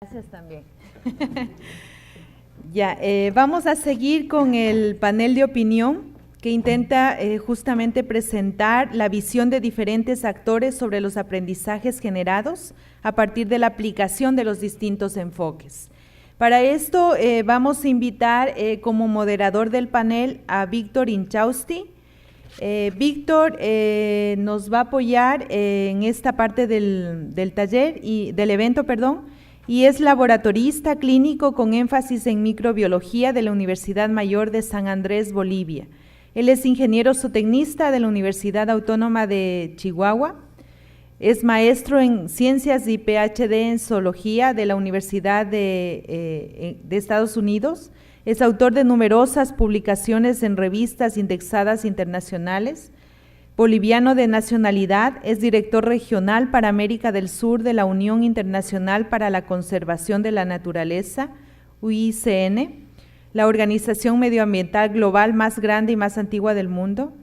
Gracias también. Ya, vamos a seguir con el panel de opinión que intenta justamente presentar la visión de diferentes actores sobre los aprendizajes generados a partir de la aplicación de los distintos enfoques. Para esto vamos a invitar como moderador del panel a Víctor Inchausti. Víctor nos va a apoyar en esta parte del taller y del evento, y es laboratorista clínico con énfasis en microbiología de la Universidad Mayor de San Andrés, Bolivia. Él es ingeniero zootecnista de la Universidad Autónoma de Chihuahua, es maestro en ciencias y PhD en zoología de la Universidad de Estados Unidos, es autor de numerosas publicaciones en revistas indexadas internacionales, boliviano de nacionalidad, es director regional para América del Sur de la Unión Internacional para la Conservación de la Naturaleza, UICN, la organización medioambiental global más grande y más antigua del mundo.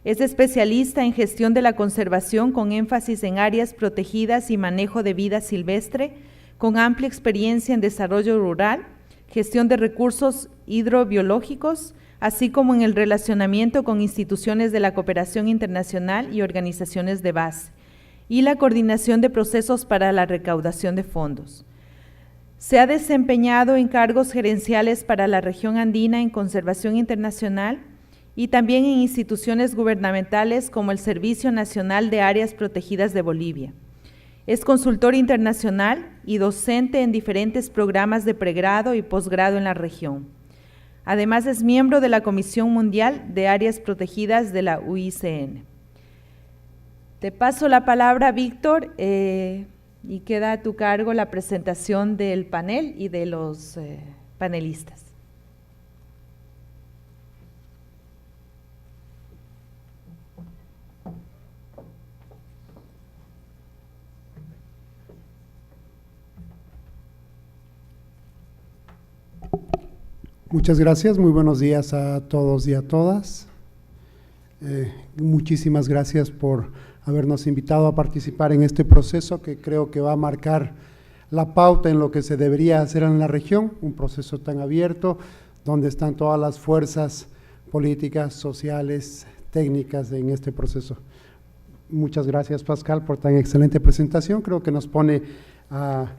Es especialista en gestión de la conservación con énfasis en áreas protegidas y manejo de vida silvestre, con amplia experiencia en desarrollo rural, gestión de recursos hidrobiológicos, así como en el relacionamiento con instituciones de la cooperación internacional y organizaciones de base, y la coordinación de procesos para la recaudación de fondos. Se ha desempeñado en cargos gerenciales para la región andina en conservación internacional y también en instituciones gubernamentales como el Servicio Nacional de Áreas Protegidas de Bolivia. Es consultor internacional y docente en diferentes programas de pregrado y posgrado en la región. Además, es miembro de la Comisión Mundial de Áreas Protegidas de la UICN. Te paso la palabra, Víctor, y queda a tu cargo la presentación del panel y de los panelistas. Muchas gracias, muy buenos días a todos y a todas. Muchísimas gracias por habernos invitado a participar en este proceso que creo que va a marcar la pauta en lo que se debería hacer en la región, un proceso tan abierto, donde están todas las fuerzas políticas, sociales, técnicas en este proceso. Muchas gracias, Pascal, por tan excelente presentación. Creo que nos pone a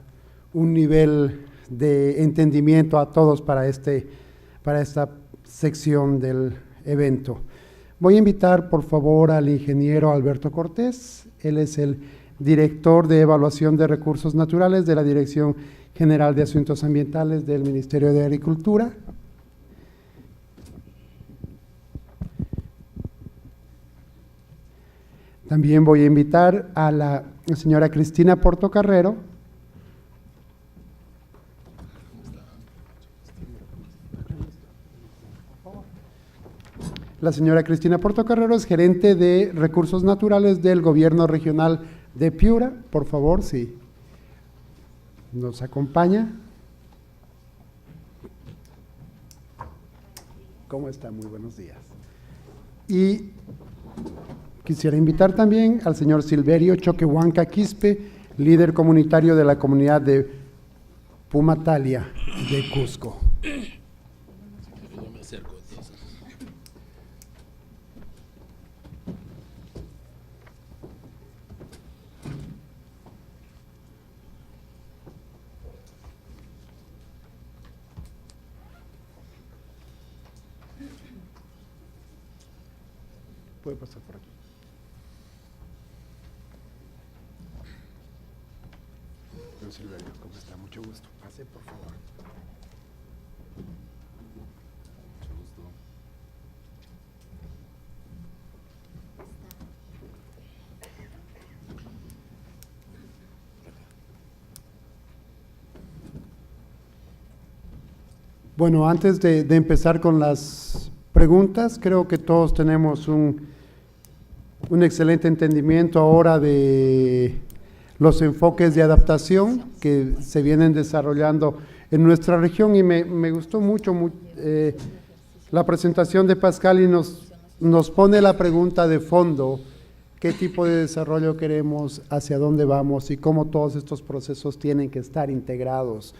un nivel de entendimiento a todos para esta sección del evento. Voy a invitar, por favor, al ingeniero Alberto Cortés. Él es el director de Evaluación de Recursos Naturales de la Dirección General de Asuntos Ambientales del Ministerio de Agricultura. También voy a invitar a la señora Cristina Portocarrero. La señora Cristina Portocarrero es gerente de Recursos Naturales del Gobierno Regional de Piura. Por favor, si nos acompaña. ¿Cómo está? Muy buenos días. Y quisiera invitar también al señor Silverio Choquehuanca Quispe, líder comunitario de la comunidad de Pumatalia de Cusco. Puede pasar por aquí. Don Silverio, ¿cómo está? Mucho gusto. Pase, por favor. Mucho gusto. Bueno, antes de empezar con las preguntas, creo que todos tenemos un excelente entendimiento ahora de los enfoques de adaptación que se vienen desarrollando en nuestra región, y me gustó mucho la presentación de Pascal, y nos pone la pregunta de fondo qué tipo de desarrollo queremos, hacia dónde vamos y cómo todos estos procesos tienen que estar integrados.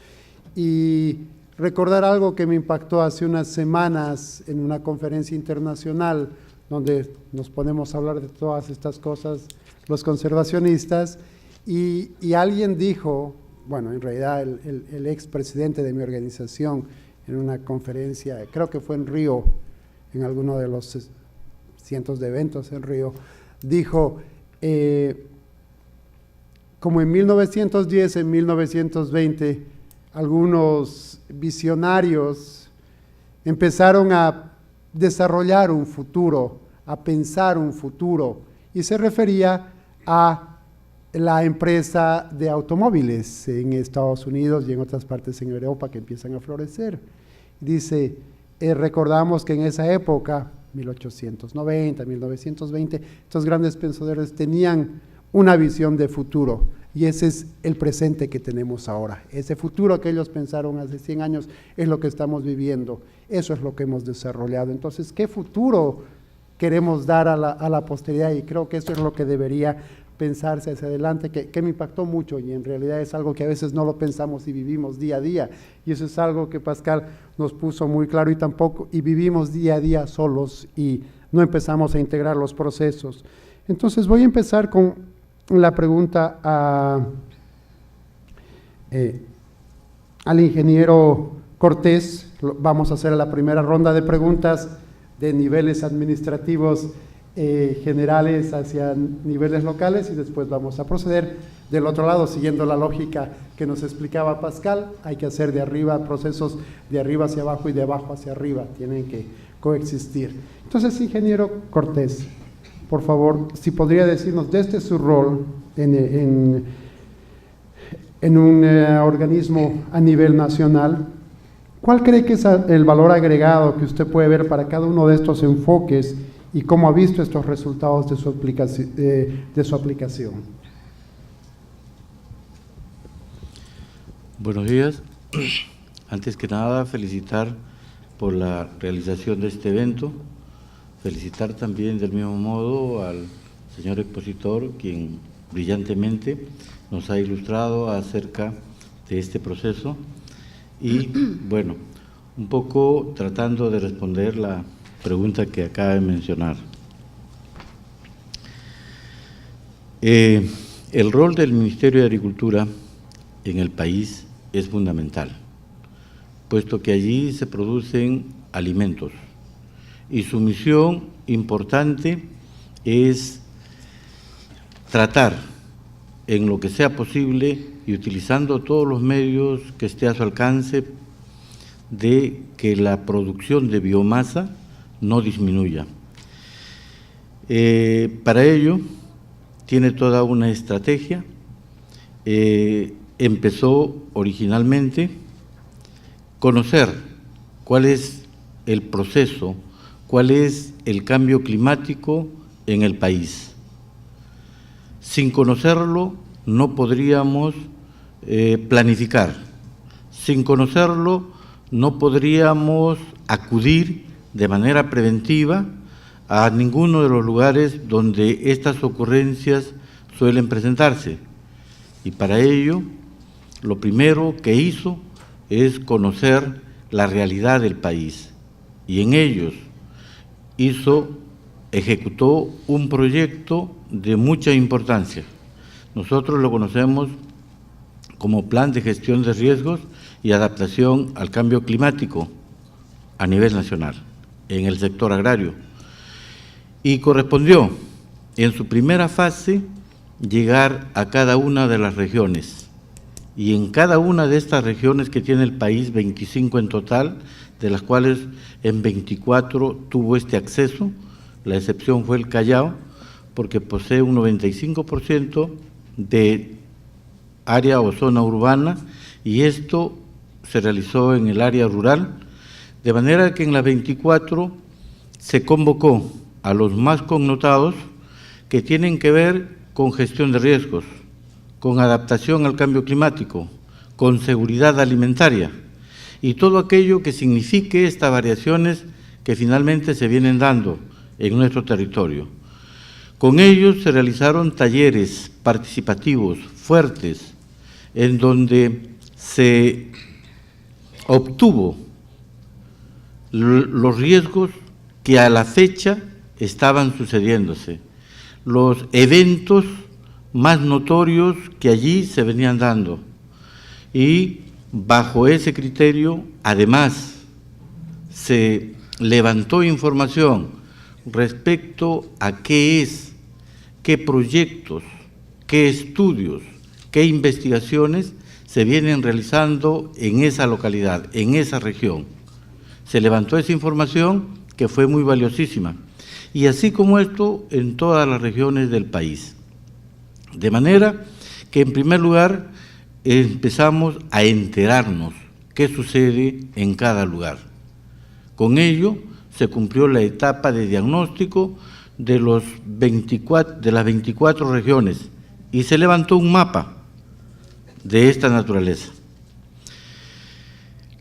Y recordar algo que me impactó hace unas semanas en una conferencia internacional donde nos ponemos a hablar de todas estas cosas, los conservacionistas, y alguien dijo, bueno, en realidad el expresidente de mi organización, en una conferencia, creo que fue en Río, en alguno de los cientos de eventos en Río, dijo, como en 1910, en 1920, algunos visionarios empezaron a desarrollar un futuro, a pensar un futuro, y se refería a la empresa de automóviles en Estados Unidos y en otras partes en Europa que empiezan a florecer. Dice, recordamos que en esa época, 1890, 1920, estos grandes pensadores tenían una visión de futuro, y ese es el presente que tenemos ahora. Ese futuro que ellos pensaron hace 100 años es lo que estamos viviendo, eso es lo que hemos desarrollado. Entonces, ¿qué futuro queremos dar a la posteridad? Y creo que eso es lo que debería pensarse hacia adelante, que me impactó mucho, y en realidad es algo que a veces no lo pensamos y vivimos día a día, y eso es algo que Pascal nos puso muy claro, y vivimos día a día solos y no empezamos a integrar los procesos. Entonces voy a empezar con la pregunta al ingeniero Cortés. Vamos a hacer la primera ronda de preguntas de niveles administrativos generales hacia niveles locales, y después vamos a proceder del otro lado, siguiendo la lógica que nos explicaba Pascal. Hay que hacer de arriba procesos de arriba hacia abajo y de abajo hacia arriba, tienen que coexistir. Entonces, ingeniero Cortés, por favor, si podría decirnos desde su rol en un organismo a nivel nacional, ¿cuál cree que es el valor agregado que usted puede ver para cada uno de estos enfoques y cómo ha visto estos resultados de su aplicación? Buenos días. Antes que nada, felicitar por la realización de este evento. Felicitar también del mismo modo al señor expositor, quien brillantemente nos ha ilustrado acerca de este proceso. Y bueno, un poco tratando de responder la pregunta que acaba de mencionar. El rol del Ministerio de Agricultura en el país es fundamental, puesto que allí se producen alimentos y su misión importante es tratar en lo que sea posible y utilizando todos los medios que esté a su alcance de que la producción de biomasa no disminuya. Para ello tiene toda una estrategia. Empezó originalmente conocer cuál es el proceso, cuál es el cambio climático en el país. Sin conocerlo no podríamos planificar, sin conocerlo no podríamos acudir de manera preventiva a ninguno de los lugares donde estas ocurrencias suelen presentarse. Y para ello, lo primero que hizo es conocer la realidad del país, y en ellos ejecutó un proyecto de mucha importancia. Nosotros lo conocemos como Plan de Gestión de Riesgos y Adaptación al Cambio Climático a nivel nacional, en el sector agrario. Y correspondió, en su primera fase, llegar a cada una de las regiones. Y en cada una de estas regiones que tiene el país, 25 en total, de las cuales en 24 tuvo este acceso, la excepción fue el Callao, porque posee un 95% de área o zona urbana, y esto se realizó en el área rural, de manera que en las 24 se convocó a los más connotados que tienen que ver con gestión de riesgos, con adaptación al cambio climático, con seguridad alimentaria y todo aquello que signifique estas variaciones que finalmente se vienen dando en nuestro territorio. Con ellos se realizaron talleres participativos fuertes, en donde se obtuvo los riesgos que a la fecha estaban sucediéndose, los eventos más notorios que allí se venían dando. Y bajo ese criterio, además, se levantó información respecto a qué es, qué proyectos, qué estudios, qué investigaciones se vienen realizando en esa localidad, en esa región. Se levantó esa información que fue muy valiosísima. Y así como esto, en todas las regiones del país. De manera que, en primer lugar, empezamos a enterarnos qué sucede en cada lugar. Con ello, se cumplió la etapa de diagnóstico de las 24 regiones y se levantó un mapa de esta naturaleza.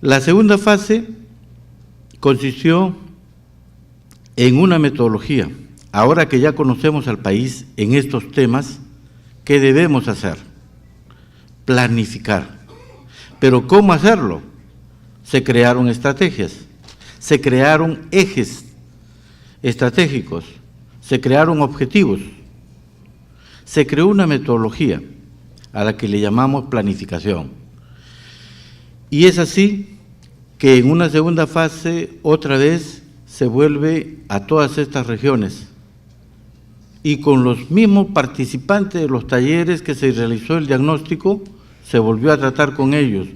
La segunda fase consistió en una metodología. Ahora que ya conocemos al país en estos temas, ¿qué debemos hacer? Planificar. ¿Pero cómo hacerlo? Se crearon estrategias, se crearon ejes estratégicos, se crearon objetivos, se creó una metodología a la que le llamamos planificación. Y es así que en una segunda fase otra vez se vuelve a todas estas regiones y con los mismos participantes de los talleres que se realizó el diagnóstico, se volvió a tratar con ellos.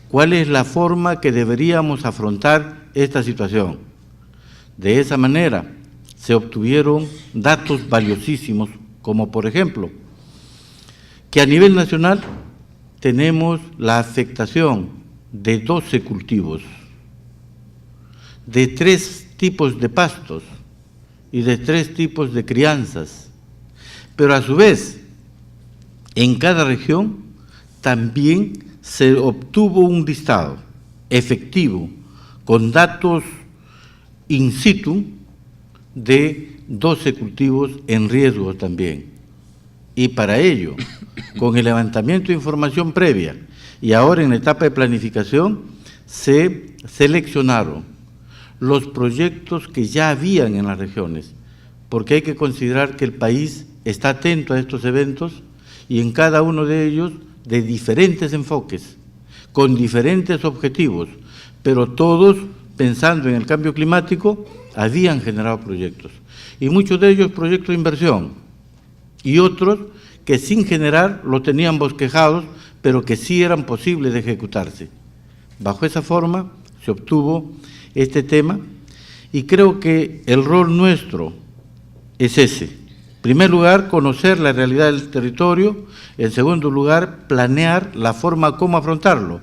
¿Cuál es la forma que deberíamos afrontar esta situación? De esa manera se obtuvieron datos valiosísimos, como por ejemplo, que a nivel nacional tenemos la afectación de 12 cultivos, de 3 tipos de pastos y de 3 tipos de crianzas, pero a su vez, en cada región también se obtuvo un listado efectivo con datos in situ de 12 cultivos en riesgo también. Y para ello, con el levantamiento de información previa y ahora en la etapa de planificación, se seleccionaron los proyectos que ya habían en las regiones, porque hay que considerar que el país está atento a estos eventos y en cada uno de ellos de diferentes enfoques, con diferentes objetivos, pero todos pensando en el cambio climático, habían generado proyectos. Y muchos de ellos proyectos de inversión, y otros que sin generar lo tenían bosquejados, pero que sí eran posibles de ejecutarse. Bajo esa forma se obtuvo este tema, y creo que el rol nuestro es ese. En primer lugar, conocer la realidad del territorio. En segundo lugar, planear la forma como afrontarlo.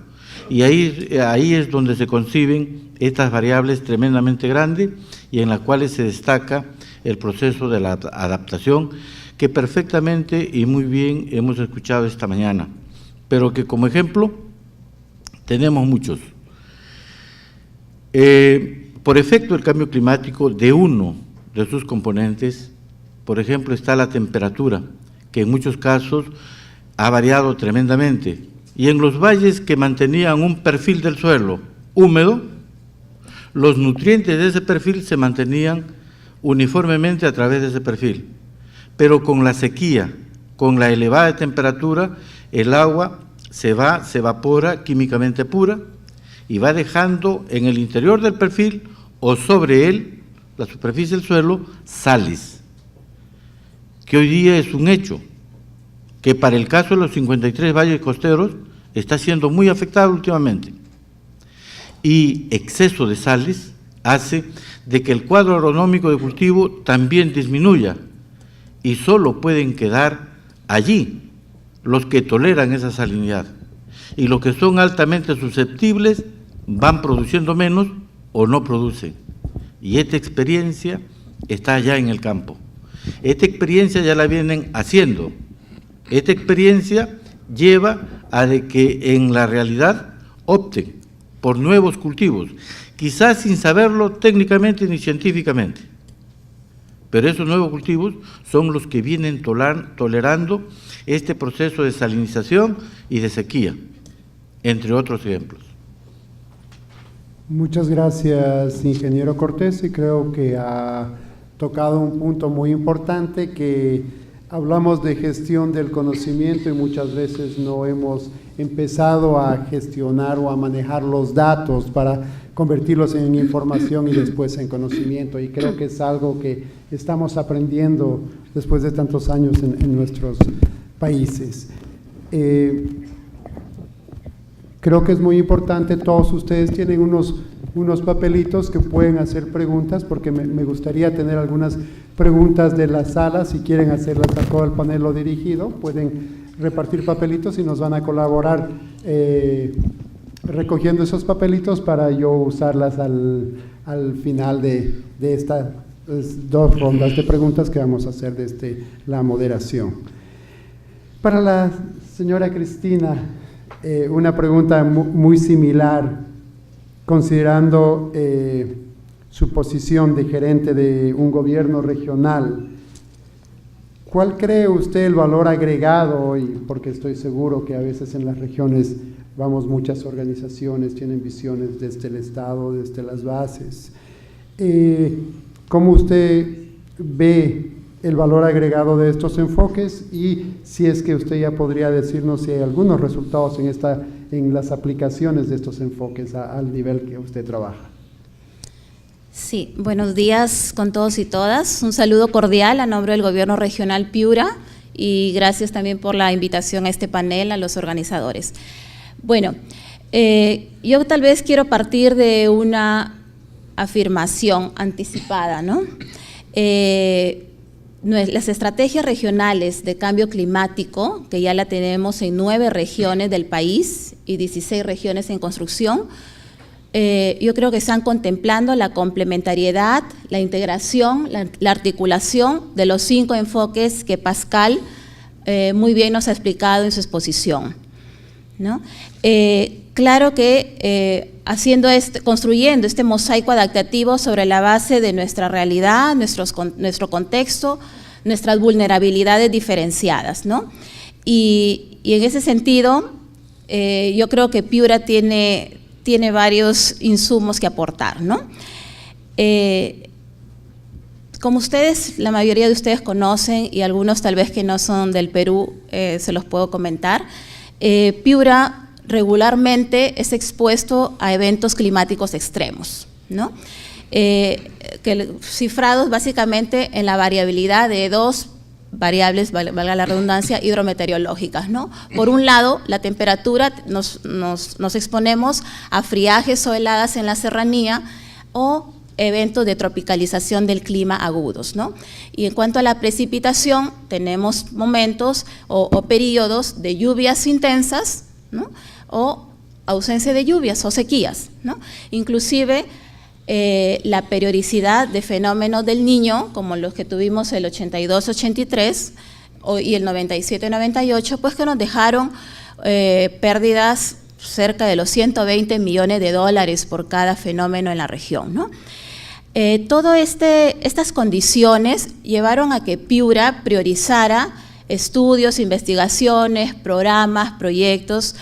Y ahí es donde se conciben estas variables tremendamente grandes y en las cuales se destaca el proceso de la adaptación, que perfectamente y muy bien hemos escuchado esta mañana, pero que como ejemplo tenemos muchos. Por efecto del cambio climático, de uno de sus componentes, por ejemplo, está la temperatura, que en muchos casos ha variado tremendamente, y en los valles que mantenían un perfil del suelo húmedo, los nutrientes de ese perfil se mantenían uniformemente a través de ese perfil, pero con la sequía, con la elevada temperatura, el agua se evapora químicamente pura y va dejando en el interior del perfil o sobre él, la superficie del suelo, sales, que hoy día es un hecho, que para el caso de los 53 valles costeros está siendo muy afectado últimamente. Y exceso de sales hace de que el cuadro agronómico de cultivo también disminuya y solo pueden quedar allí los que toleran esa salinidad. Y los que son altamente susceptibles van produciendo menos o no producen. Y esta experiencia está ya en el campo. Esta experiencia ya la vienen haciendo. Esta experiencia lleva a de que en la realidad opten por nuevos cultivos, quizás sin saberlo técnicamente ni científicamente, pero esos nuevos cultivos son los que vienen tolerando este proceso de salinización y de sequía, entre otros ejemplos. Muchas gracias, ingeniero Cortés, y creo que ha tocado un punto muy importante, que hablamos de gestión del conocimiento y muchas veces no hemos empezado a gestionar o a manejar los datos para convertirlos en información y después en conocimiento, y creo que es algo que estamos aprendiendo después de tantos años en nuestros países. Creo que es muy importante, todos ustedes tienen unos papelitos que pueden hacer preguntas, porque me gustaría tener algunas preguntas de la sala. Si quieren hacerlas a todo el panel o dirigido, pueden repartir papelitos y nos van a colaborar recogiendo esos papelitos para yo usarlas al final de estas dos rondas de preguntas que vamos a hacer desde la moderación. Para la señora Cristina, una pregunta muy similar, considerando su posición de gerente de un gobierno regional. ¿Cuál cree usted el valor agregado? Y porque estoy seguro que a veces en las regiones vamos, muchas organizaciones tienen visiones desde el Estado, desde las bases. ¿Cómo usted ve el valor agregado de estos enfoques? Y si es que usted ya podría decirnos si hay algunos resultados en las aplicaciones de estos enfoques al nivel que usted trabaja. Sí, buenos días con todos y todas. Un saludo cordial a nombre del Gobierno Regional Piura y gracias también por la invitación a este panel, a los organizadores. Bueno, yo tal vez quiero partir de una afirmación anticipada, ¿no? Las estrategias regionales de cambio climático, que ya la tenemos en 9 regiones del país y 16 regiones en construcción, yo creo que están contemplando la complementariedad, la integración, la articulación de los 5 enfoques que Pascal muy bien nos ha explicado en su exposición, ¿no? Claro que construyendo este mosaico adaptativo sobre la base de nuestra realidad, nuestro contexto, nuestras vulnerabilidades diferenciadas, ¿no? Y en ese sentido, yo creo que Piura tiene varios insumos que aportar, ¿no? Como ustedes, la mayoría de ustedes conocen, y algunos tal vez que no son del Perú, se los puedo comentar, Piura regularmente es expuesto a eventos climáticos extremos, ¿no? Cifrados básicamente en la variabilidad de 2 variables, valga la redundancia, hidrometeorológicas, ¿no? Por un lado, la temperatura, nos exponemos a friajes o heladas en la serranía o eventos de tropicalización del clima agudos, ¿no? Y en cuanto a la precipitación, tenemos momentos o periodos de lluvias intensas, ¿no? O ausencia de lluvias o sequías, ¿no? Inclusive la periodicidad de fenómenos del Niño, como los que tuvimos el 82-83 y el 97-98, pues que nos dejaron pérdidas cerca de los 120 millones de dólares por cada fenómeno en la región, ¿no? Todas estas condiciones llevaron a que Piura priorizara estudios, investigaciones, programas, proyectos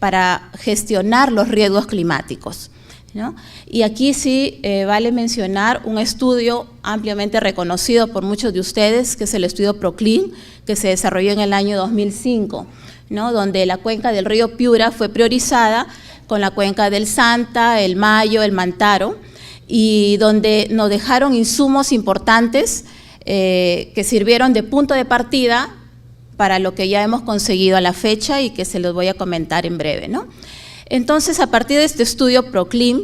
para gestionar los riesgos climáticos, ¿no? Y aquí sí vale mencionar un estudio ampliamente reconocido por muchos de ustedes, que es el estudio PROCLIM, que se desarrolló en el año 2005, ¿no? Donde la cuenca del río Piura fue priorizada con la cuenca del Santa, el Mayo, el Mantaro, y donde nos dejaron insumos importantes que sirvieron de punto de partida para lo que ya hemos conseguido a la fecha y que se los voy a comentar en breve, ¿no? Entonces, a partir de este estudio PROCLIM,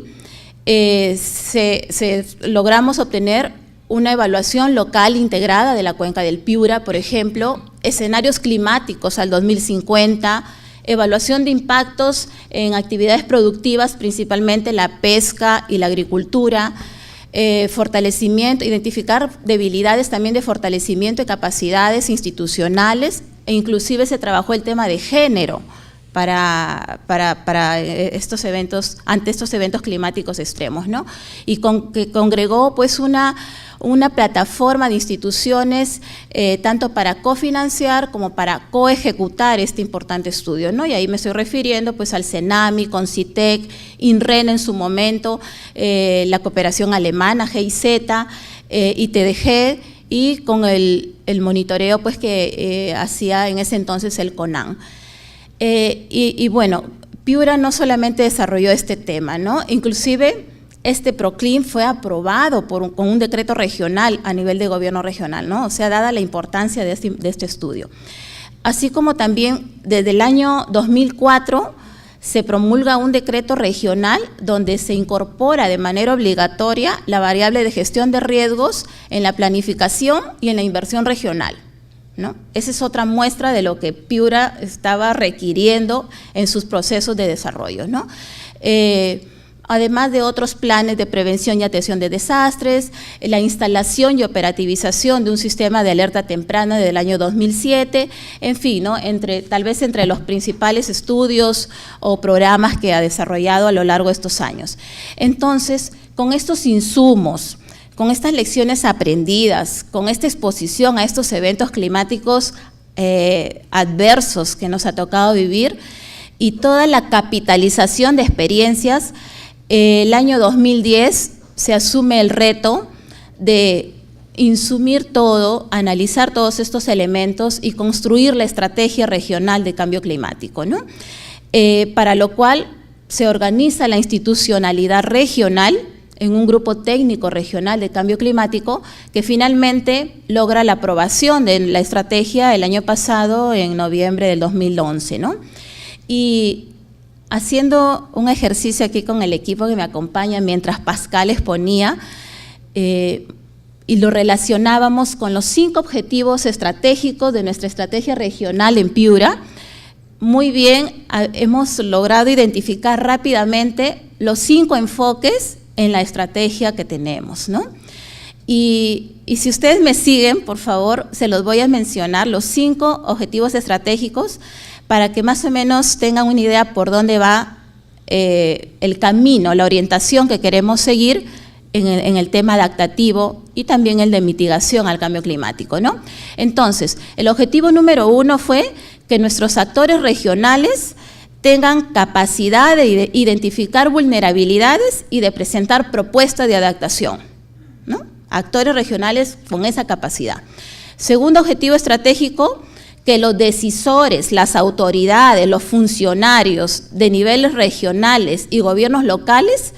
logramos obtener una evaluación local integrada de la cuenca del Piura, por ejemplo, escenarios climáticos al 2050, evaluación de impactos en actividades productivas, principalmente la pesca y la agricultura, fortalecimiento, identificar debilidades también de fortalecimiento de capacidades institucionales, e inclusive se trabajó el tema de género estos eventos, ante estos eventos climáticos extremos, ¿no? Y que congregó pues una plataforma de instituciones tanto para cofinanciar como para coejecutar este importante estudio, ¿no? Y ahí me estoy refiriendo pues al CENAMI, CONCITEC, INREN en su momento, la cooperación alemana, GIZ, ITDG, y con el monitoreo pues que hacía en ese entonces el CONAN. Y bueno, Piura no solamente desarrolló este tema, ¿no? Inclusive este PROCLIM fue aprobado con un decreto regional a nivel de gobierno regional, ¿no? O sea, dada la importancia de este estudio. Así como también desde el año 2004 se promulga un decreto regional donde se incorpora de manera obligatoria la variable de gestión de riesgos en la planificación y en la inversión regional, ¿no? Esa es otra muestra de lo que Piura estaba requiriendo en sus procesos de desarrollo, ¿no? Además de otros planes de prevención y atención de desastres, la instalación y operativización de un sistema de alerta temprana desde el año 2007, en fin, ¿no? Tal vez entre los principales estudios o programas que ha desarrollado a lo largo de estos años. Entonces, con estos insumos, con estas lecciones aprendidas, con esta exposición a estos eventos climáticos adversos que nos ha tocado vivir y toda la capitalización de experiencias, el año 2010 se asume el reto de insumir todo, analizar todos estos elementos y construir la estrategia regional de cambio climático, ¿no? Para lo cual se organiza la institucionalidad regional en un grupo técnico regional de cambio climático que finalmente logra la aprobación de la estrategia el año pasado, en noviembre del 2011, ¿no? Y haciendo un ejercicio aquí con el equipo que me acompaña mientras Pascal exponía, y lo relacionábamos con los 5 objetivos estratégicos de nuestra estrategia regional en Piura, muy bien hemos logrado identificar rápidamente los 5 enfoques en la estrategia que tenemos, ¿no? Y si ustedes me siguen, por favor, se los voy a mencionar, los 5 objetivos estratégicos, para que más o menos tengan una idea por dónde va el camino, la orientación que queremos seguir en el tema adaptativo y también el de mitigación al cambio climático, ¿no? Entonces, el objetivo número 1 fue que nuestros actores regionales tengan capacidad de identificar vulnerabilidades y de presentar propuestas de adaptación, ¿no? Actores regionales con esa capacidad. Segundo objetivo estratégico, que los decisores, las autoridades, los funcionarios de niveles regionales y gobiernos locales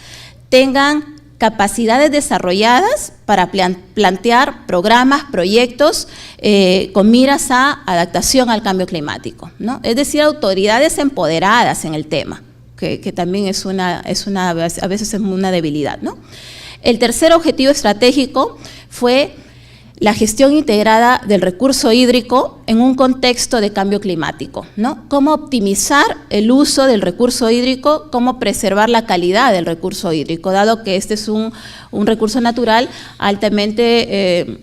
tengan capacidades desarrolladas para plantear programas, proyectos con miras a adaptación al cambio climático, ¿no? Es decir, autoridades empoderadas en el tema, que también a veces es una debilidad, ¿no? El tercer objetivo estratégico fue la gestión integrada del recurso hídrico en un contexto de cambio climático, ¿no? Cómo optimizar el uso del recurso hídrico, cómo preservar la calidad del recurso hídrico, dado que este es un recurso natural altamente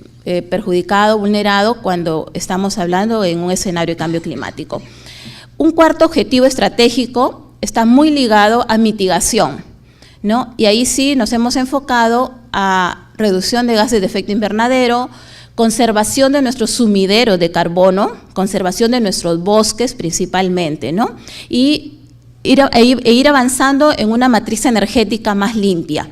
perjudicado, vulnerado, cuando estamos hablando en un escenario de cambio climático. Un cuarto objetivo estratégico está muy ligado a mitigación, ¿no? Y ahí sí nos hemos enfocado a reducción de gases de efecto invernadero, conservación de nuestros sumideros de carbono, conservación de nuestros bosques principalmente, ¿no? Y ir avanzando en una matriz energética más limpia.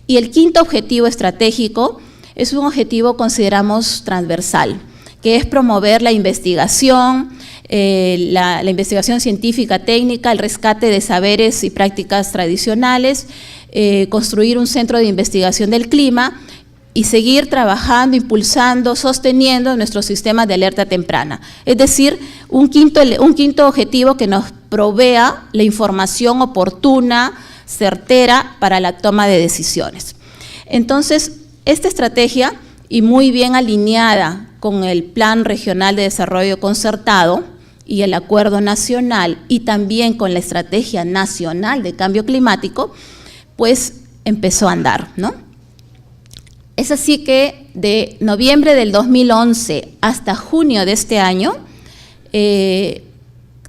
Y el quinto objetivo estratégico es un objetivo, consideramos, transversal, que es promover la investigación, la investigación científica, técnica, el rescate de saberes y prácticas tradicionales, construir un centro de investigación del clima y seguir trabajando, impulsando, sosteniendo nuestros sistemas de alerta temprana. Es decir, un quinto objetivo que nos provea la información oportuna, certera para la toma de decisiones. Entonces, esta estrategia, y muy bien alineada con el Plan Regional de Desarrollo Concertado y el Acuerdo Nacional, y también con la Estrategia Nacional de Cambio Climático, pues empezó a andar, ¿no? Es así que de noviembre del 2011 hasta junio de este año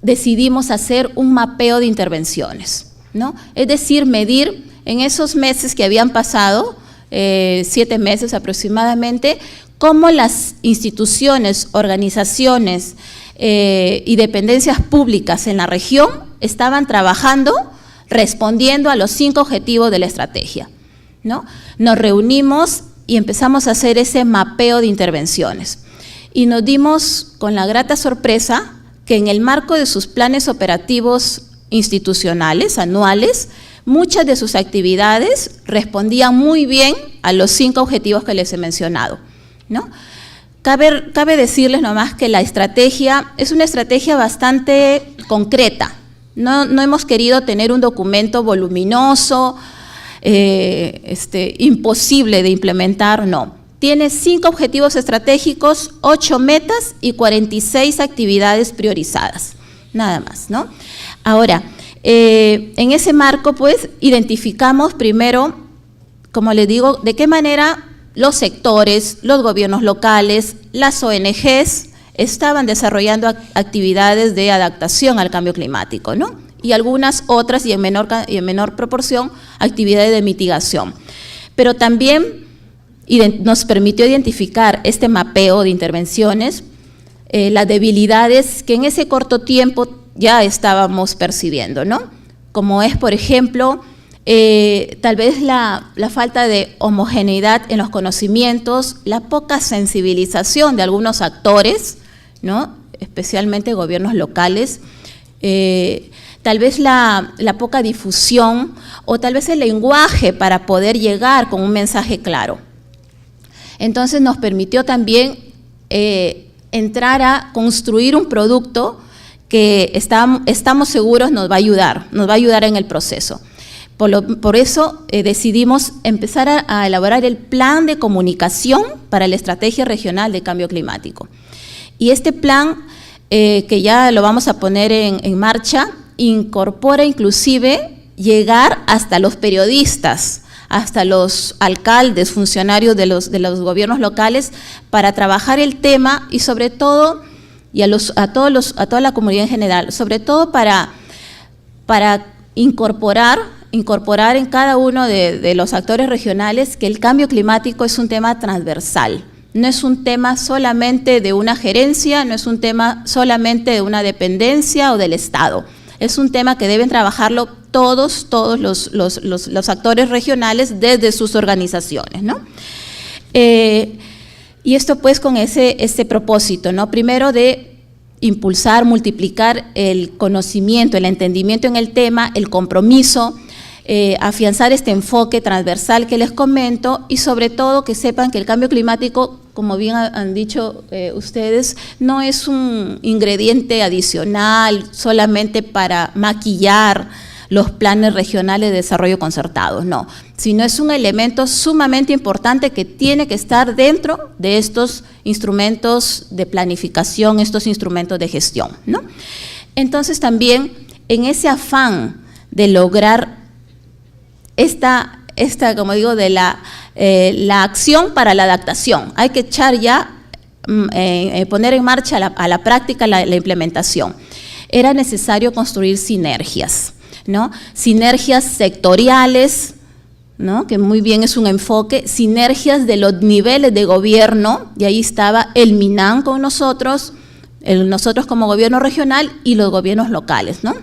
decidimos hacer un mapeo de intervenciones, ¿no? Es decir, medir en esos meses que habían pasado, 7 meses aproximadamente, cómo las instituciones, organizaciones y dependencias públicas en la región estaban trabajando, respondiendo a los 5 objetivos de la estrategia, ¿no? Nos reunimos y empezamos a hacer ese mapeo de intervenciones. Y nos dimos con la grata sorpresa que en el marco de sus planes operativos institucionales, anuales, muchas de sus actividades respondían muy bien a los 5 objetivos que les he mencionado, ¿no? Cabe decirles nomás que la estrategia es una estrategia bastante concreta. No hemos querido tener un documento voluminoso, imposible de implementar, no. Tiene 5 objetivos estratégicos, 8 metas y 46 actividades priorizadas, nada más, ¿no? Ahora, en ese marco, pues, identificamos primero, como les digo, de qué manera los sectores, los gobiernos locales, las ONGs estaban desarrollando actividades de adaptación al cambio climático, ¿no? Y algunas otras, y en menor proporción, actividades de mitigación. Pero también nos permitió identificar este mapeo de intervenciones, las debilidades que en ese corto tiempo ya estábamos percibiendo, ¿no? Como es, por ejemplo, tal vez la falta de homogeneidad en los conocimientos, la poca sensibilización de algunos actores, ¿no? Especialmente gobiernos locales, tal vez la poca difusión o tal vez el lenguaje para poder llegar con un mensaje claro. Entonces nos permitió también entrar a construir un producto que estamos seguros nos va a ayudar en el proceso. Por eso decidimos empezar a elaborar el plan de comunicación para la Estrategia Regional de Cambio Climático. Y este plan, que ya lo vamos a poner en marcha, incorpora inclusive llegar hasta los periodistas, hasta los alcaldes, funcionarios de los gobiernos locales para trabajar el tema y sobre todo, y a toda la comunidad en general, sobre todo para incorporar en cada uno de los actores regionales que el cambio climático es un tema transversal. No es un tema solamente de una gerencia, no es un tema solamente de una dependencia o del Estado. Es un tema que deben trabajarlo todos los actores regionales desde sus organizaciones, ¿no? Y esto pues con ese propósito, ¿no? Primero de impulsar, multiplicar el conocimiento, el entendimiento en el tema, el compromiso, afianzar este enfoque transversal que les comento y sobre todo que sepan que el cambio climático, como bien han dicho ustedes, no es un ingrediente adicional solamente para maquillar los planes regionales de desarrollo concertados, no, sino es un elemento sumamente importante que tiene que estar dentro de estos instrumentos de planificación, estos instrumentos de gestión, ¿no? Entonces también en ese afán de lograr esta como digo, de la acción para la adaptación, hay que echar ya, poner en marcha a la práctica la implementación. Era necesario construir sinergias, ¿no? Sinergias sectoriales, ¿no? Que muy bien es un enfoque, sinergias de los niveles de gobierno, y ahí estaba el MINAN con nosotros como gobierno regional y los gobiernos locales, ¿no?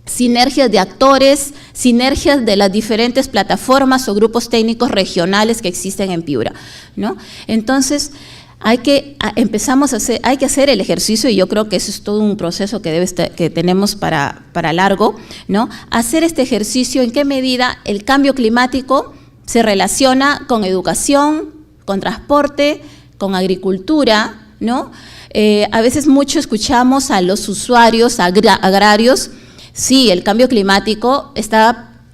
Sinergias de actores, sinergias de las diferentes plataformas o grupos técnicos regionales que existen en Piura, ¿no? Entonces, hay que hacer el ejercicio, y yo creo que eso es todo un proceso que tenemos para largo, ¿no? Hacer este ejercicio, en qué medida el cambio climático se relaciona con educación, con transporte, con agricultura, ¿no? A veces mucho escuchamos a los usuarios agrarios, sí, el cambio climático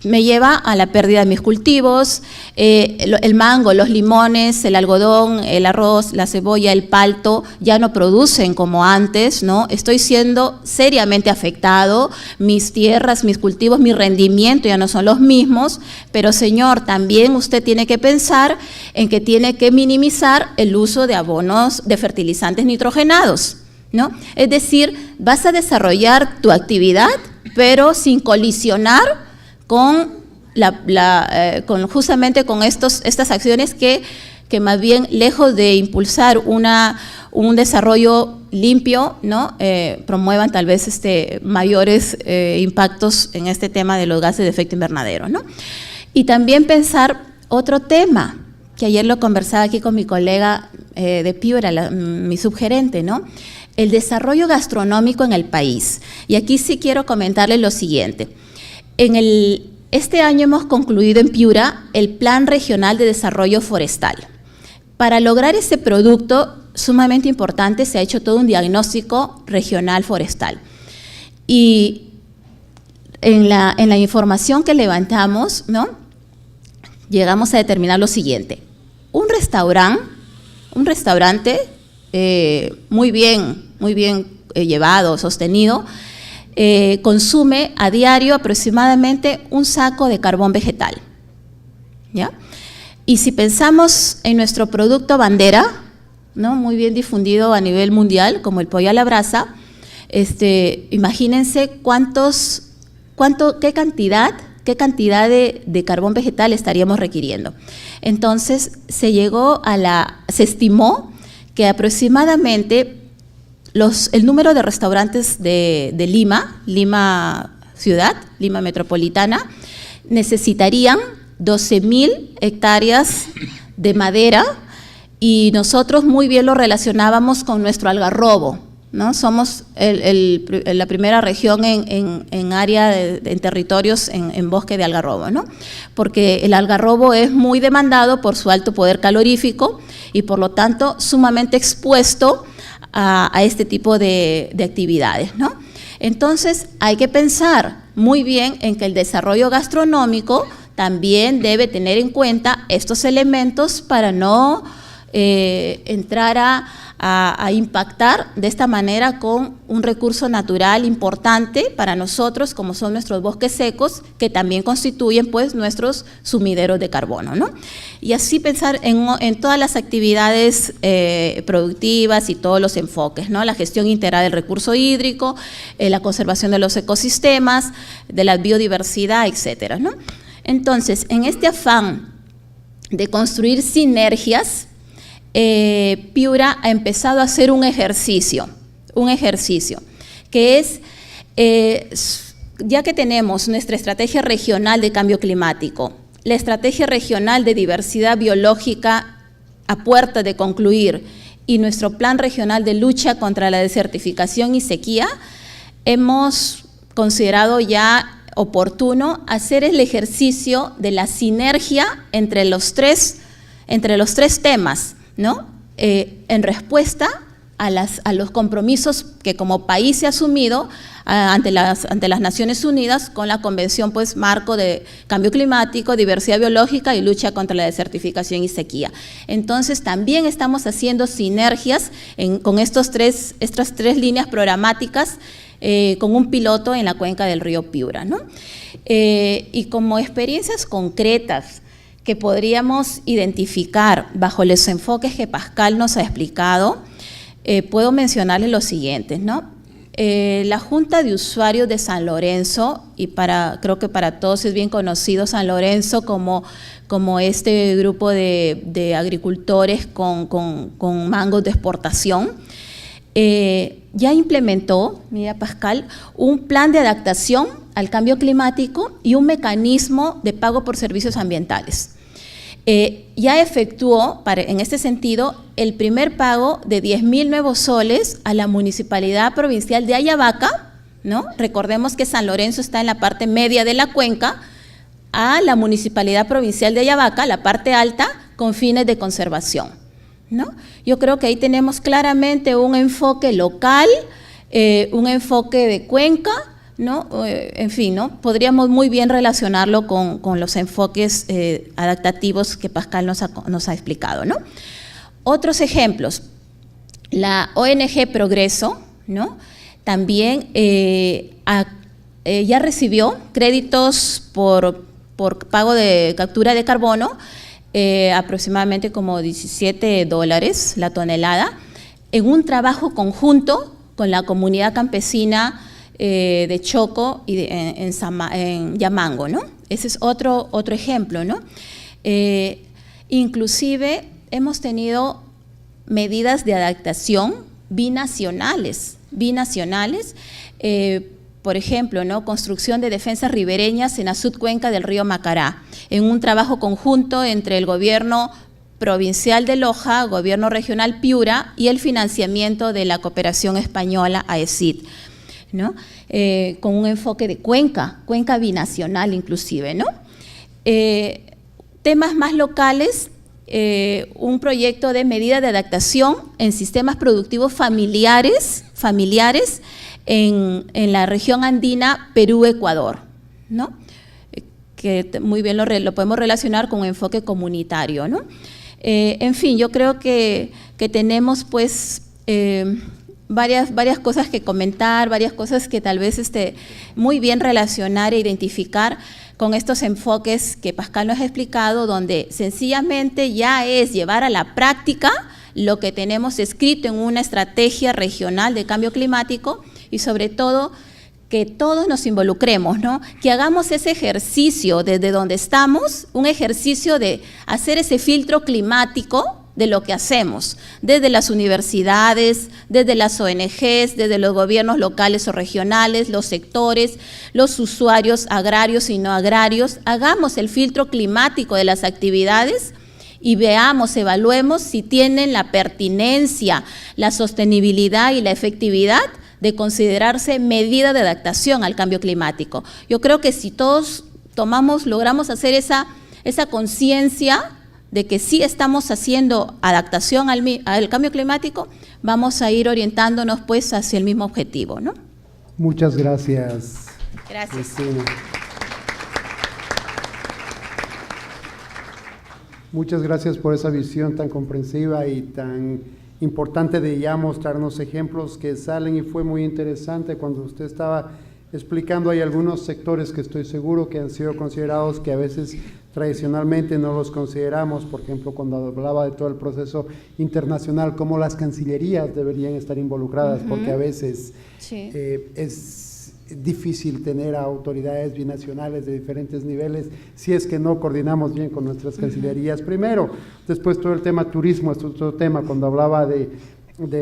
me lleva a la pérdida de mis cultivos, el mango, los limones, el algodón, el arroz, la cebolla, el palto ya no producen como antes, ¿no? Estoy siendo seriamente afectado, mis tierras, mis cultivos, mi rendimiento ya no son los mismos, pero señor, también usted tiene que pensar en que tiene que minimizar el uso de abonos, de fertilizantes nitrogenados, ¿no? Es decir, vas a desarrollar tu actividad, pero sin colisionar con, justamente con estas acciones que más bien, lejos de impulsar un desarrollo limpio, ¿no? Promuevan tal vez mayores impactos en este tema de los gases de efecto invernadero, ¿no? Y también pensar otro tema, que ayer lo conversaba aquí con mi colega de Piura, mi subgerente, ¿no? El desarrollo gastronómico en el país. Y aquí sí quiero comentarles lo siguiente. Este año hemos concluido en Piura el Plan Regional de Desarrollo Forestal. Para lograr ese producto sumamente importante se ha hecho todo un diagnóstico regional forestal. Y en la información que levantamos, ¿no? Llegamos a determinar lo siguiente. Un restaurante muy bien llevado, sostenido, consume a diario aproximadamente un saco de carbón vegetal, ¿ya? Y si pensamos en nuestro producto bandera, ¿no? Muy bien difundido a nivel mundial, como el pollo a la brasa, imagínense qué cantidad de carbón vegetal estaríamos requiriendo. Entonces, se estimó que aproximadamente el número de restaurantes de Lima ciudad, Lima metropolitana, necesitarían 12.000 hectáreas de madera, y nosotros muy bien lo relacionábamos con nuestro algarrobo, ¿no? Somos la primera región en área, en territorios en bosque de algarrobo, ¿no? Porque el algarrobo es muy demandado por su alto poder calorífico y por lo tanto sumamente expuesto a este tipo de actividades, ¿no? Entonces hay que pensar muy bien en que el desarrollo gastronómico también debe tener en cuenta estos elementos para no entrar a impactar de esta manera con un recurso natural importante para nosotros, como son nuestros bosques secos, que también constituyen pues nuestros sumideros de carbono, ¿no? Y así pensar en todas las actividades productivas y todos los enfoques, ¿no? La gestión integral del recurso hídrico, la conservación de los ecosistemas, de la biodiversidad, etcétera, ¿no? Entonces, en este afán de construir sinergias, Piura ha empezado a hacer un ejercicio que es, ya que tenemos nuestra estrategia regional de cambio climático, la estrategia regional de diversidad biológica a puerta de concluir y nuestro plan regional de lucha contra la desertificación y sequía, hemos considerado ya oportuno hacer el ejercicio de la sinergia entre los tres temas, ¿no? En respuesta a los compromisos que como país se ha asumido ante las Naciones Unidas con la Convención pues, Marco de Cambio Climático, Diversidad Biológica y Lucha contra la Desertificación y Sequía. Entonces, también estamos haciendo sinergias con estas tres líneas programáticas con un piloto en la cuenca del río Piura, ¿no? Y como experiencias concretas que podríamos identificar bajo los enfoques que Pascal nos ha explicado, puedo mencionarles los siguientes, ¿no? La Junta de Usuarios de San Lorenzo, y creo que para todos es bien conocido San Lorenzo como este grupo de agricultores con mangos de exportación, ya implementó, mira Pascal, un plan de adaptación al cambio climático y un mecanismo de pago por servicios ambientales. Ya efectuó, en este sentido, el primer pago de 10.000 nuevos soles a la Municipalidad Provincial de Ayabaca, ¿no? Recordemos que San Lorenzo está en la parte media de la cuenca, a la Municipalidad Provincial de Ayabaca, la parte alta, con fines de conservación, ¿no? Yo creo que ahí tenemos claramente un enfoque local, un enfoque de cuenca, ¿no? En fin, ¿no? Podríamos muy bien relacionarlo con los enfoques adaptativos que Pascal nos ha explicado, ¿no? Otros ejemplos, la ONG Progreso, ¿no? También ya recibió créditos por pago de captura de carbono, aproximadamente como $17 la tonelada, en un trabajo conjunto con la comunidad campesina de Choco y en Yamango, ¿no? Ese es otro ejemplo, ¿no? Inclusive hemos tenido medidas de adaptación binacionales, por ejemplo, ¿no? Construcción de defensas ribereñas en la subcuenca del río Macará, en un trabajo conjunto entre el gobierno provincial de Loja, gobierno regional Piura y el financiamiento de la cooperación española AECID, ¿no? Con un enfoque de cuenca binacional inclusive, ¿no? Temas más locales, un proyecto de medida de adaptación en sistemas productivos familiares en la región andina Perú-Ecuador, ¿no? Que muy bien lo podemos relacionar con un enfoque comunitario, ¿no? En fin, yo creo que tenemos pues varias cosas que comentar, varias cosas que tal vez muy bien relacionar e identificar con estos enfoques que Pascal nos ha explicado, donde sencillamente ya es llevar a la práctica lo que tenemos escrito en una estrategia regional de cambio climático y sobre todo que todos nos involucremos, ¿no? Que hagamos ese ejercicio desde donde estamos, un ejercicio de hacer ese filtro climático de lo que hacemos, desde las universidades, desde las ONGs, desde los gobiernos locales o regionales, los sectores, los usuarios agrarios y no agrarios. Hagamos el filtro climático de las actividades y veamos, evaluemos si tienen la pertinencia, la sostenibilidad y la efectividad de considerarse medida de adaptación al cambio climático. Yo creo que si todos logramos hacer esa conciencia de que sí estamos haciendo adaptación al cambio climático, vamos a ir orientándonos pues hacia el mismo objetivo, ¿no? Muchas gracias. Gracias. Cristina. Muchas gracias por esa visión tan comprensiva y tan importante de ya mostrarnos ejemplos que salen, y fue muy interesante cuando usted estaba explicando. Hay algunos sectores que estoy seguro que han sido considerados que a veces tradicionalmente no los consideramos, por ejemplo, cuando hablaba de todo el proceso internacional, cómo las cancillerías deberían estar involucradas, porque a veces sí, es difícil tener a autoridades binacionales de diferentes niveles si es que no coordinamos bien con nuestras cancillerías primero. Después todo el tema turismo es otro tema. Cuando hablaba de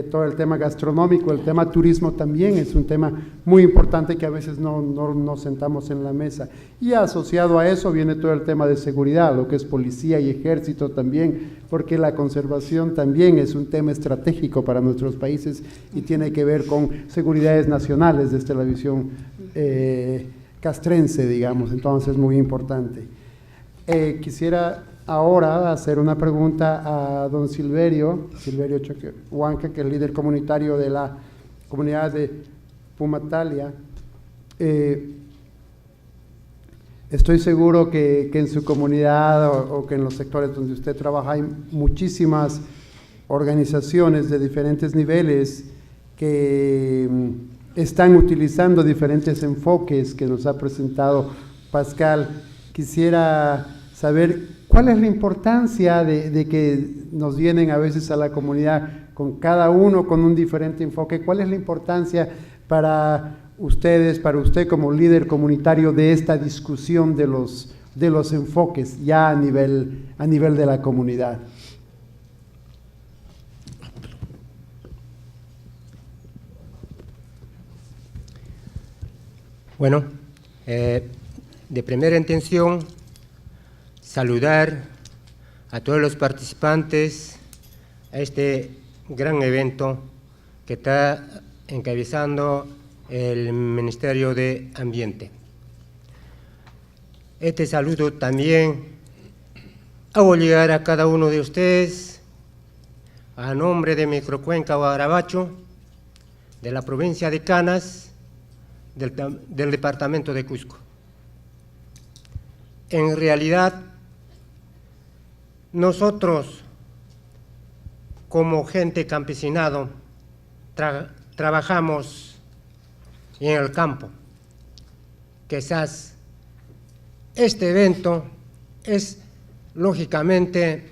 todo el tema gastronómico, el tema turismo también es un tema muy importante que a veces no nos sentamos en la mesa. Y asociado a eso viene todo el tema de seguridad, lo que es policía y ejército también, porque la conservación también es un tema estratégico para nuestros países y tiene que ver con seguridades nacionales desde la visión castrense, digamos. Entonces es muy importante. Quisiera ahora hacer una pregunta a don Silverio Huanca, que es el líder comunitario de la comunidad de Pumatalia. Estoy seguro que en su comunidad o que en los sectores donde usted trabaja hay muchísimas organizaciones de diferentes niveles que están utilizando diferentes enfoques que nos ha presentado Pascal. Quisiera saber cuál es la importancia de que nos vienen a veces a la comunidad con cada uno con un diferente enfoque. ¿Cuál es la importancia para ustedes, para usted como líder comunitario, de esta discusión de los enfoques ya a nivel de la comunidad? Bueno, de primera intención, saludar a todos los participantes a este gran evento que está encabezando el Ministerio de Ambiente. Este saludo también hago llegar a cada uno de ustedes a nombre de Microcuenca Guarabacho, de la provincia de Canas, del departamento de Cusco. En realidad, nosotros, como gente campesinado, trabajamos en el campo. Quizás este evento es, lógicamente,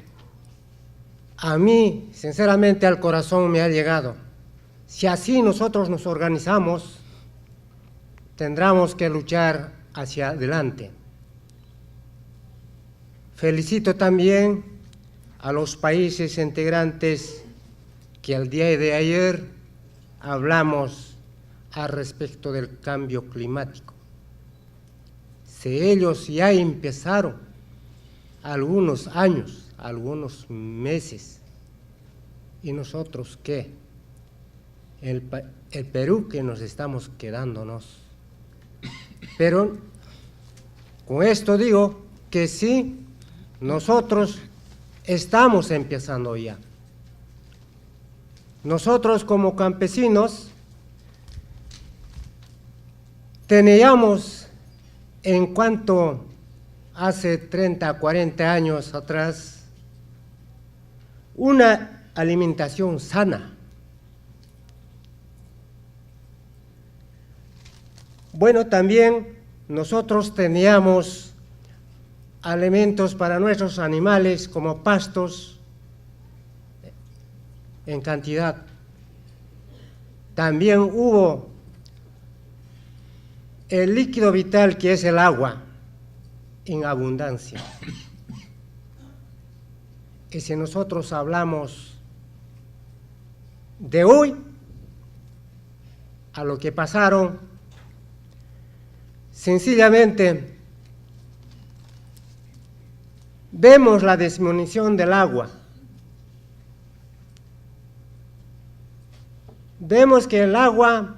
a mí, sinceramente, al corazón me ha llegado, Si así nosotros nos organizamos, tendremos que luchar hacia adelante. Felicito también a los países integrantes que el día de ayer hablamos al respecto del cambio climático. Si ellos ya empezaron algunos años, algunos meses, ¿y nosotros qué? El Perú que nos estamos quedándonos. Pero con esto digo que sí, nosotros estamos empezando ya. Nosotros como campesinos teníamos, en cuanto hace 30, 40 años atrás, una alimentación sana. Bueno, también nosotros teníamos alimentos para nuestros animales como pastos en cantidad. También hubo el líquido vital que es el agua en abundancia. Y si nosotros hablamos de hoy a lo que pasaron, sencillamente vemos la disminución del agua. Vemos que el agua,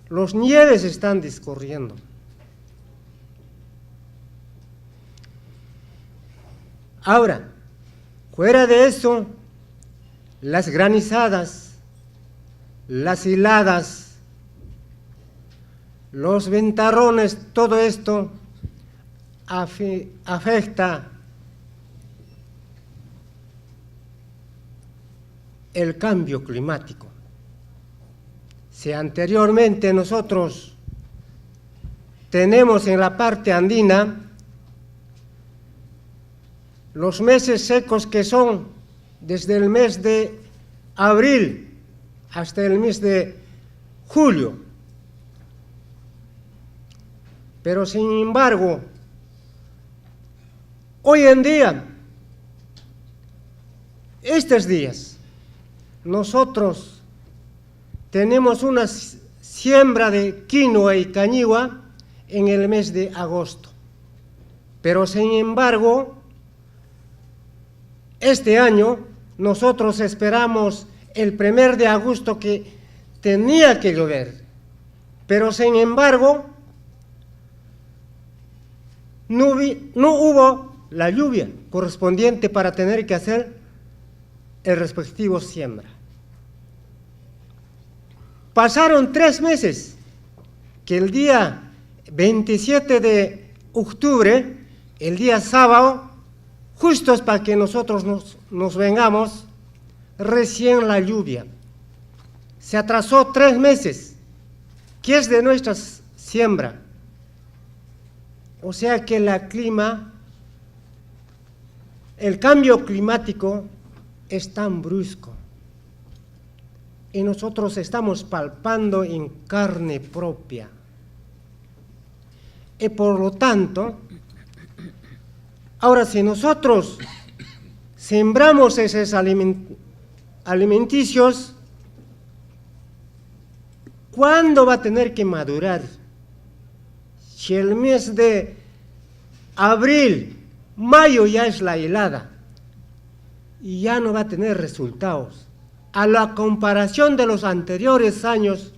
los nieves están discurriendo. Ahora, fuera de eso, las granizadas, las heladas, los ventarrones, todo esto afecta el cambio climático. Si anteriormente nosotros tenemos en la parte andina los meses secos que son desde el mes de abril hasta el mes de julio, pero sin embargo, hoy en día, estos días, nosotros tenemos una siembra de quinoa y cañigua en el mes de agosto, pero sin embargo, este año nosotros esperamos el 1 de agosto que tenía que llover, pero sin embargo no hubo la lluvia correspondiente para tener que hacer el respectivo siembra. Pasaron 3 meses, que el día 27 de octubre, el día sábado, justo es para que nosotros nos vengamos, recién la lluvia. Se atrasó 3 meses, que es de nuestra siembra. O sea que el cambio climático es tan brusco. Y nosotros estamos palpando en carne propia. Y por lo tanto, ahora si nosotros sembramos esos alimenticios, ¿cuándo va a tener que madurar? Si el mes de abril, mayo ya es la helada y ya no va a tener resultados. A la comparación de los anteriores años,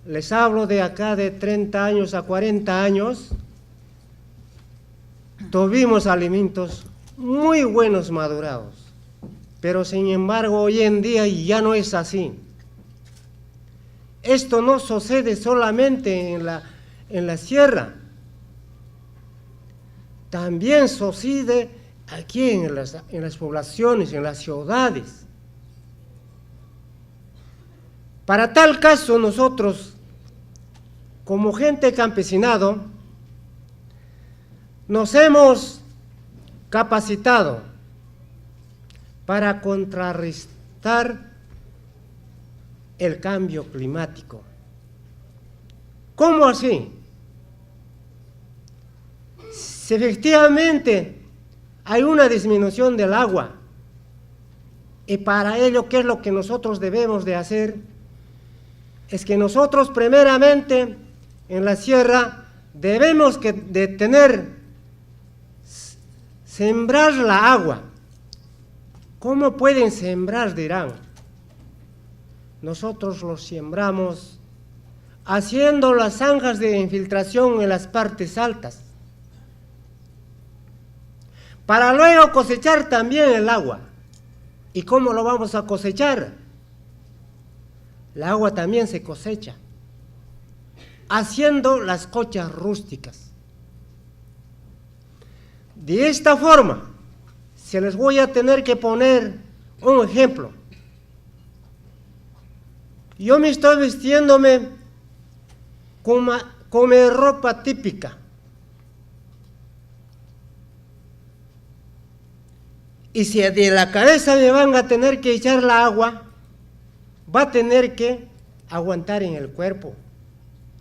les hablo de acá de 30 años a 40 años, tuvimos alimentos muy buenos madurados, pero sin embargo hoy en día ya no es así. Esto no sucede solamente en la sierra, también sucede aquí en las poblaciones, en las ciudades. Para tal caso nosotros, como gente campesinado, nos hemos capacitado para contrarrestar el cambio climático. ¿Cómo así? Si efectivamente hay una disminución del agua, y para ello, ¿qué es lo que nosotros debemos de hacer? Es que nosotros primeramente en la sierra debemos de tener, sembrar la agua. ¿Cómo pueden sembrar? Dirán. Nosotros los sembramos haciendo las zanjas de infiltración en las partes altas, para luego cosechar también el agua. ¿Y cómo lo vamos a cosechar? El agua también se cosecha haciendo las cochas rústicas. De esta forma, se les voy a tener que poner un ejemplo. Yo me estoy vistiéndome con ropa típica. Y si de la cabeza me van a tener que echar la agua, va a tener que aguantar en el cuerpo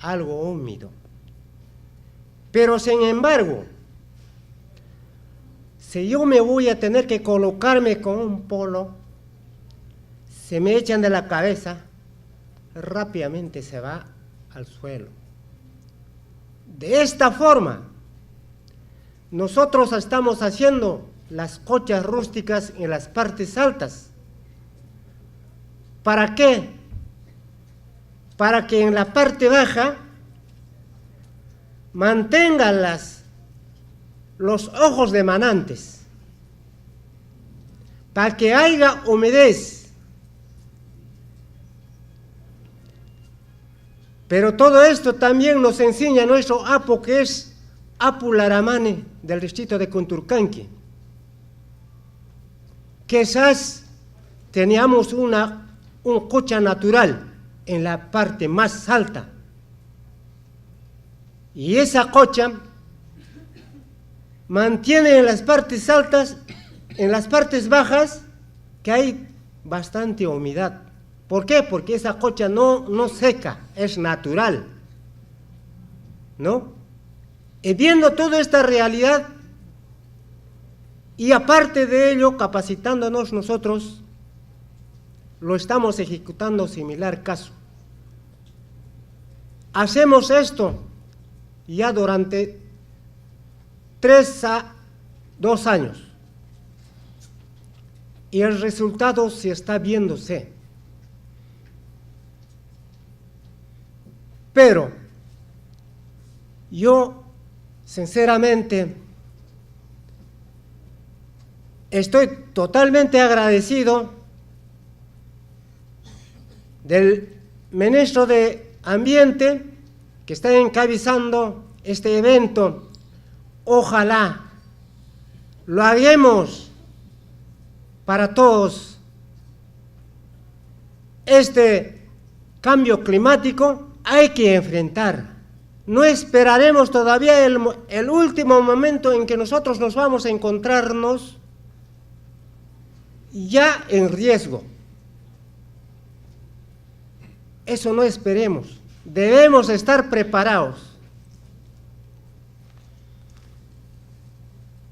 algo húmedo. Pero sin embargo, si yo me voy a tener que colocarme con un polo, se me echan de la cabeza, rápidamente se va al suelo. De esta forma, nosotros estamos haciendo las cochas rústicas en las partes altas. ¿Para qué? Para que en la parte baja mantengan los ojos de manantes, para que haya humedad. Pero todo esto también nos enseña nuestro Apo, que es Apu Laramane del distrito de Kunturkanqui. Quizás teníamos un cocha natural en la parte más alta, y esa cocha mantiene en las partes altas, en las partes bajas, que hay bastante humedad. ¿Por qué? Porque esa cocha no seca, es natural, ¿no? Y viendo toda esta realidad, y aparte de ello, capacitándonos nosotros, lo estamos ejecutando similar caso. Hacemos esto ya durante 3 a 2 años. Y el resultado se está viéndose. Pero yo, sinceramente, estoy totalmente agradecido del ministro de Ambiente que está encabezando este evento. Ojalá lo hagamos para todos. Este cambio climático hay que enfrentar. No esperaremos todavía el último momento en que nosotros nos vamos a encontrarnos ya en riesgo. Eso no esperemos. Debemos estar preparados.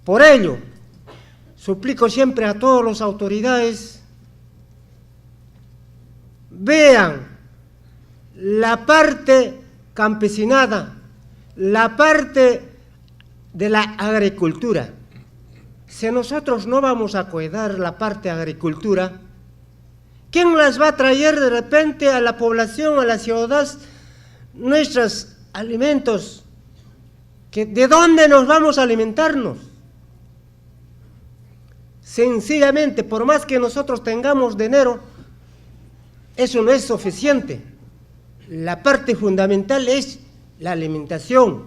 Por ello, suplico siempre a todas las autoridades, vean la parte campesinada, la parte de la agricultura. Si nosotros no vamos a cuidar la parte de agricultura, ¿quién las va a traer de repente a la población, a la ciudad, nuestros alimentos? ¿De dónde nos vamos a alimentarnos? Sencillamente, por más que nosotros tengamos dinero, eso no es suficiente. La parte fundamental es la alimentación.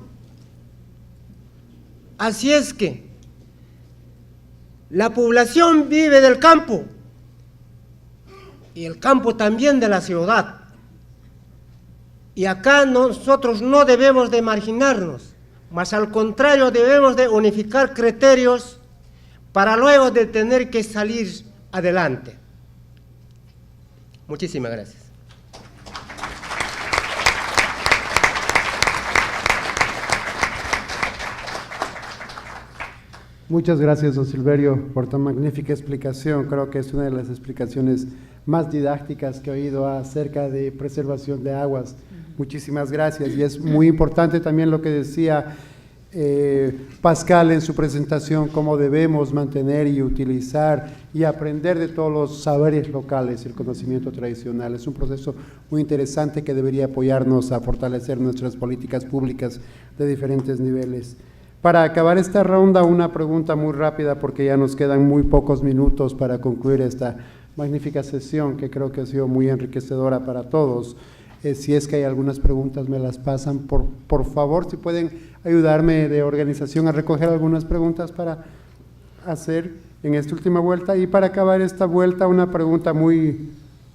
Así es que la población vive del campo y el campo también de la ciudad. Y acá nosotros no debemos de marginarnos, mas al contrario debemos de unificar criterios para luego de tener que salir adelante. Muchísimas gracias. Muchas gracias, don Silverio, por tan magnífica explicación. Creo que es una de las explicaciones más didácticas que he oído acerca de preservación de aguas. Muchísimas gracias. Y es muy importante también lo que decía Pascal en su presentación, cómo debemos mantener y utilizar y aprender de todos los saberes locales, el conocimiento tradicional. Es un proceso muy interesante que debería apoyarnos a fortalecer nuestras políticas públicas de diferentes niveles. Para acabar esta ronda, una pregunta muy rápida, porque ya nos quedan muy pocos minutos para concluir esta magnífica sesión, que creo que ha sido muy enriquecedora para todos. Si es que hay algunas preguntas, me las pasan. Por favor, si pueden ayudarme de organización a recoger algunas preguntas para hacer en esta última vuelta. Y para acabar esta vuelta, una pregunta muy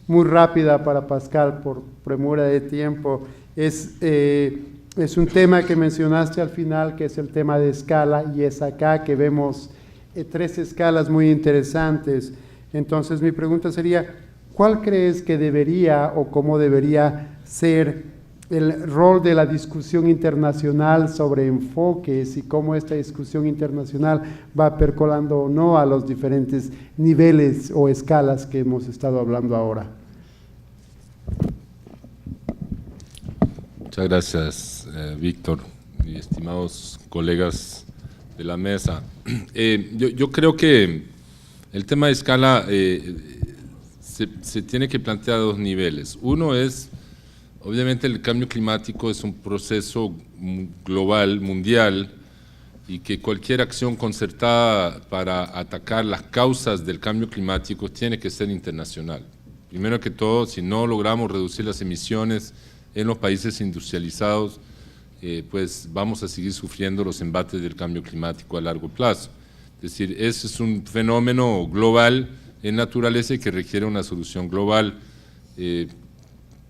rápida para Pascal, por premura de tiempo. Es un tema que mencionaste al final, que es el tema de escala, y es acá que vemos 3 escalas muy interesantes. Entonces, mi pregunta sería, ¿cuál crees que debería o cómo debería ser el rol de la discusión internacional sobre enfoques y cómo esta discusión internacional va percolando o no a los diferentes niveles o escalas que hemos estado hablando ahora? Muchas gracias, Víctor y estimados colegas de la mesa. Yo creo que el tema de escala se tiene que plantear a 2 niveles. Uno es, obviamente, el cambio climático es un proceso global, mundial, y que cualquier acción concertada para atacar las causas del cambio climático tiene que ser internacional. Primero que todo, si no logramos reducir las emisiones en los países industrializados, pues vamos a seguir sufriendo los embates del cambio climático a largo plazo. Es decir, ese es un fenómeno global en naturaleza y que requiere una solución global,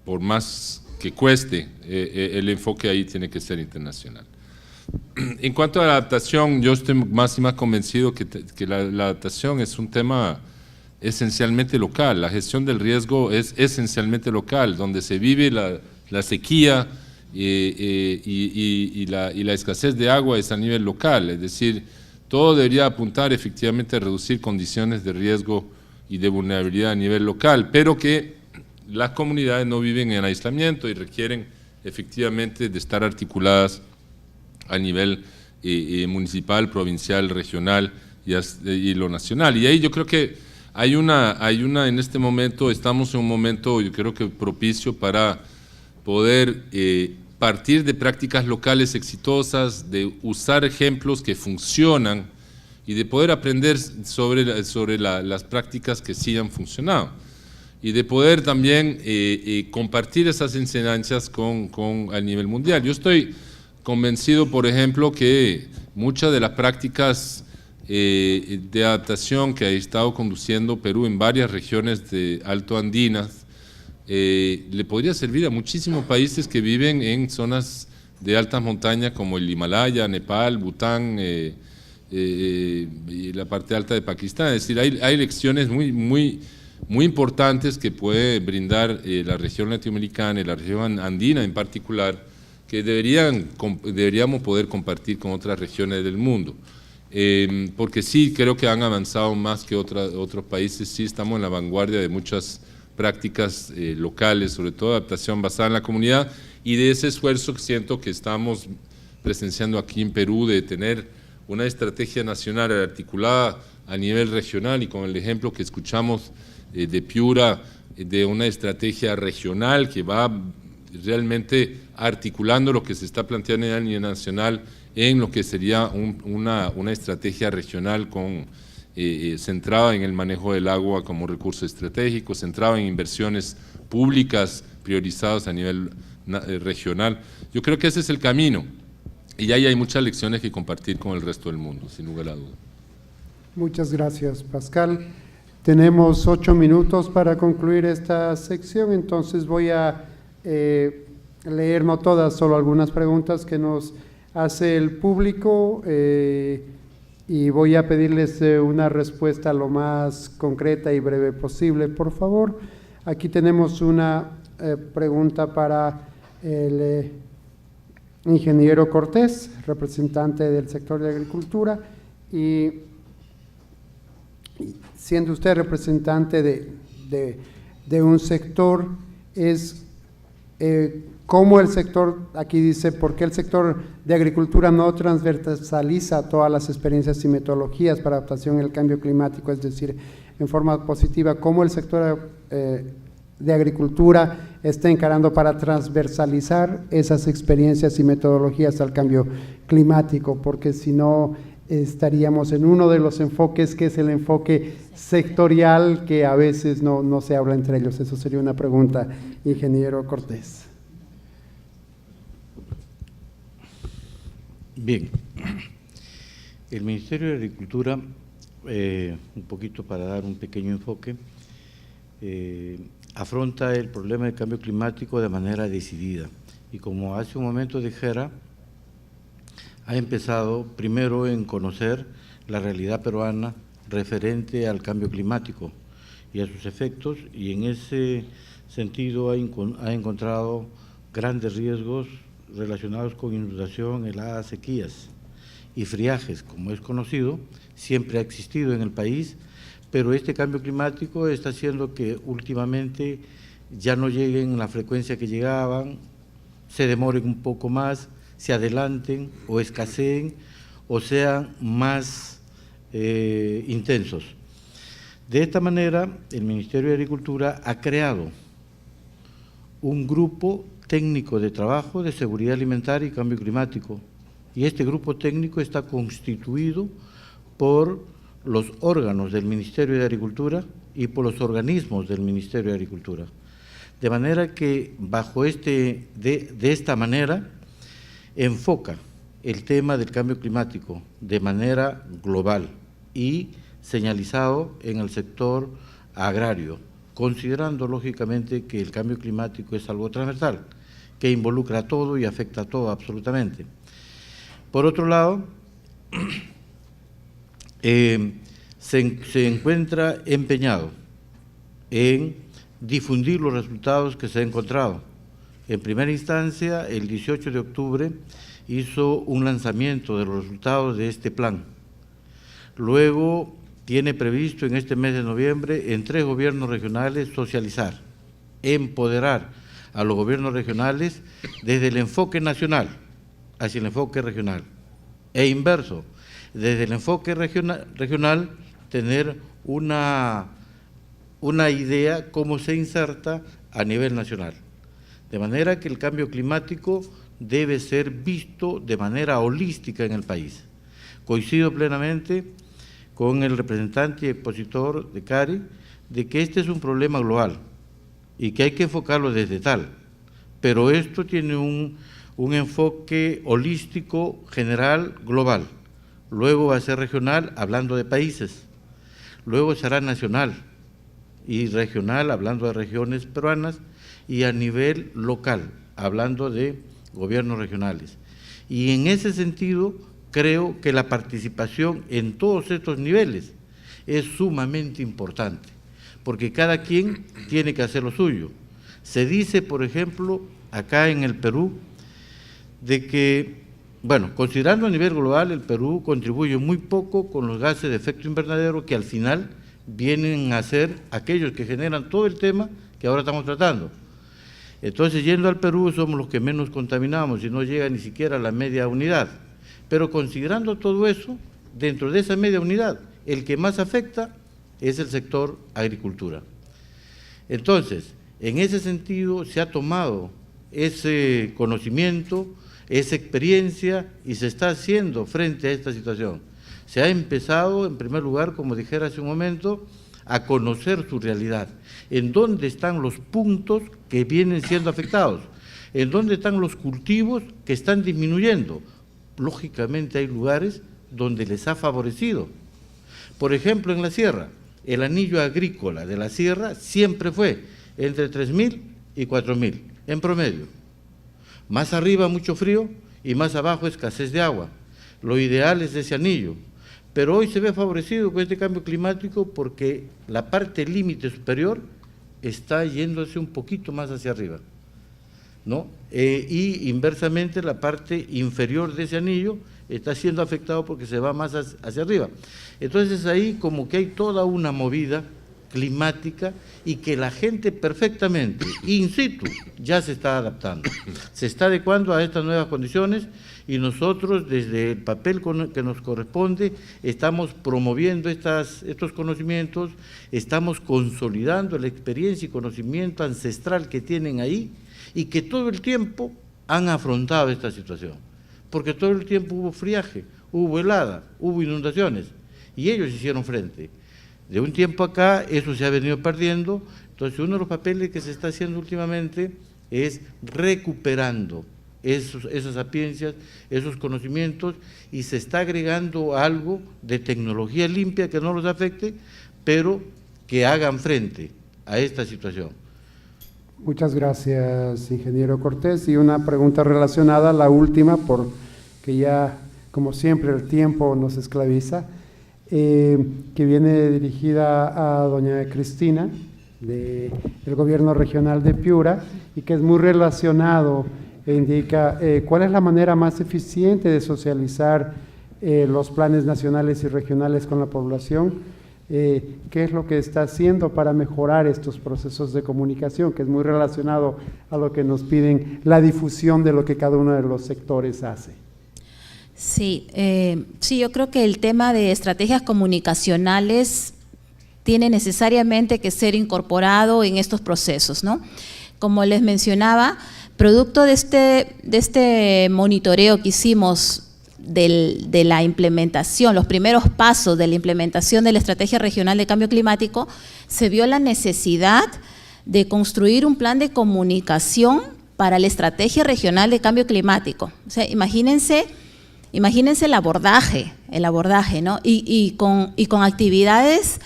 por más que cueste, el enfoque ahí tiene que ser internacional. En cuanto a la adaptación, yo estoy más y más convencido que la adaptación es un tema esencialmente local. La gestión del riesgo es esencialmente local, donde se vive la sequía y la escasez de agua es a nivel local. Es decir, todo debería apuntar efectivamente a reducir condiciones de riesgo y de vulnerabilidad a nivel local, pero que las comunidades no viven en aislamiento y requieren efectivamente de estar articuladas a nivel municipal, provincial, regional y lo nacional. Y ahí yo creo que hay una, en este momento, estamos en un momento, yo creo que propicio para poder partir de prácticas locales exitosas, de usar ejemplos que funcionan y de poder aprender sobre las prácticas que sí han funcionado y de poder también compartir esas enseñanzas a nivel mundial. Yo estoy convencido, por ejemplo, que muchas de las prácticas de adaptación que ha estado conduciendo Perú en varias regiones de Alto Andinas le podría servir a muchísimos países que viven en zonas de altas montañas como el Himalaya, Nepal, Bután y la parte alta de Pakistán. Es decir, hay lecciones muy importantes que puede brindar la región latinoamericana y la región andina en particular, que deberíamos poder compartir con otras regiones del mundo. Porque sí, creo que han avanzado más que otros países, sí estamos en la vanguardia de muchas prácticas locales, sobre todo adaptación basada en la comunidad, y de ese esfuerzo siento que estamos presenciando aquí en Perú de tener una estrategia nacional articulada a nivel regional, y con el ejemplo que escuchamos de Piura, de una estrategia regional que va realmente articulando lo que se está planteando a nivel nacional en lo que sería una estrategia regional centrada en el manejo del agua como recurso estratégico, centrada en inversiones públicas priorizadas a nivel regional. Yo creo que ese es el camino y ahí hay muchas lecciones que compartir con el resto del mundo, sin lugar a duda. Muchas gracias, Pascal. Tenemos 8 minutos para concluir esta sección, entonces voy a leer, no todas, solo algunas preguntas que nos hace el público y voy a pedirles una respuesta lo más concreta y breve posible, por favor. Aquí tenemos una pregunta para el ingeniero Cortés, representante del sector de agricultura, Y siendo usted representante de un sector, es cómo el sector, aquí dice, ¿por qué el sector de agricultura no transversaliza todas las experiencias y metodologías para adaptación al cambio climático? Es decir, en forma positiva, ¿cómo el sector de agricultura está encarando para transversalizar esas experiencias y metodologías al cambio climático? Porque si no, estaríamos en uno de los enfoques que es el enfoque sectorial, que a veces no se habla entre ellos. Eso sería una pregunta, ingeniero Cortés. Bien, el Ministerio de Agricultura, un poquito para dar un pequeño enfoque, afronta el problema del cambio climático de manera decidida. Y como hace un momento dijera, ha empezado primero en conocer la realidad peruana referente al cambio climático y a sus efectos, y en ese sentido ha encontrado grandes riesgos relacionados con inundación, heladas, sequías y friajes, como es conocido, siempre ha existido en el país, pero este cambio climático está haciendo que últimamente ya no lleguen la frecuencia que llegaban, se demoren un poco más, se adelanten o escaseen o sean más intensos. De esta manera, el Ministerio de Agricultura ha creado un grupo técnico de trabajo de seguridad alimentaria y cambio climático, y este grupo técnico está constituido por los órganos del Ministerio de Agricultura y por los organismos del Ministerio de Agricultura. De manera que bajo de esta manera enfoca el tema del cambio climático de manera global y señalizado en el sector agrario, considerando lógicamente que el cambio climático es algo transversal, que involucra a todo y afecta a todo absolutamente. Por otro lado, se encuentra empeñado en difundir los resultados que se han encontrado. En primera instancia, el 18 de octubre hizo un lanzamiento de los resultados de este plan. Luego tiene previsto en este mes de noviembre en 3 gobiernos regionales socializar, empoderar a los gobiernos regionales desde el enfoque nacional hacia el enfoque regional, e inverso, desde el enfoque regional tener una idea cómo se inserta a nivel nacional. De manera que el cambio climático debe ser visto de manera holística en el país. Coincido plenamente con el representante y expositor de CARI de que este es un problema global y que hay que enfocarlo desde tal, pero esto tiene un enfoque holístico, general, global. Luego va a ser regional, hablando de países. Luego será nacional y regional, hablando de regiones peruanas, y a nivel local, hablando de gobiernos regionales. Y en ese sentido, creo que la participación en todos estos niveles es sumamente importante, porque cada quien tiene que hacer lo suyo. Se dice, por ejemplo, acá en el Perú, de que, bueno, considerando a nivel global, el Perú contribuye muy poco con los gases de efecto invernadero que al final vienen a ser aquellos que generan todo el tema que ahora estamos tratando. Entonces, yendo al Perú, somos los que menos contaminamos y no llega ni siquiera a la media unidad. Pero considerando todo eso, dentro de esa media unidad, el que más afecta es el sector agricultura. Entonces, en ese sentido, se ha tomado ese conocimiento, esa experiencia, y se está haciendo frente a esta situación. Se ha empezado, en primer lugar, como dijera hace un momento, a conocer su realidad, en dónde están los puntos que vienen siendo afectados, en dónde están los cultivos que están disminuyendo. Lógicamente hay lugares donde les ha favorecido. Por ejemplo, en la sierra, el anillo agrícola de la sierra siempre fue entre 3.000 y 4.000, en promedio. Más arriba mucho frío y más abajo escasez de agua. Lo ideal es ese anillo. Pero hoy se ve favorecido con este cambio climático porque la parte límite superior está yéndose un poquito más hacia arriba, ¿no? Y inversamente la parte inferior de ese anillo está siendo afectado porque se va más hacia arriba. Entonces ahí como que hay toda una movida climática y que la gente perfectamente, in situ, ya se está adaptando, se está adecuando a estas nuevas condiciones y nosotros desde el papel que nos corresponde estamos promoviendo estos conocimientos, estamos consolidando la experiencia y conocimiento ancestral que tienen ahí y que todo el tiempo han afrontado esta situación, porque todo el tiempo hubo friaje, hubo helada, hubo inundaciones y ellos hicieron frente. De un tiempo acá eso se ha venido perdiendo, entonces uno de los papeles que se está haciendo últimamente es recuperando esas sapiencias, esos conocimientos y se está agregando algo de tecnología limpia que no los afecte, pero que hagan frente a esta situación. Muchas gracias, ingeniero Cortés. Y una pregunta relacionada, la última, porque ya, como siempre, el tiempo nos esclaviza. Que viene dirigida a doña Cristina, del Gobierno Regional de Piura, y que es muy relacionado e indica cuál es la manera más eficiente de socializar los planes nacionales y regionales con la población, qué es lo que está haciendo para mejorar estos procesos de comunicación, que es muy relacionado a lo que nos piden, la difusión de lo que cada uno de los sectores hace. Sí, yo creo que el tema de estrategias comunicacionales tiene necesariamente que ser incorporado en estos procesos, ¿no? Como les mencionaba, producto de este monitoreo que hicimos de la implementación, los primeros pasos de la implementación de la Estrategia Regional de Cambio Climático, se vio la necesidad de construir un plan de comunicación para la Estrategia Regional de Cambio Climático. O sea, imagínense el abordaje, ¿no? Y con actividades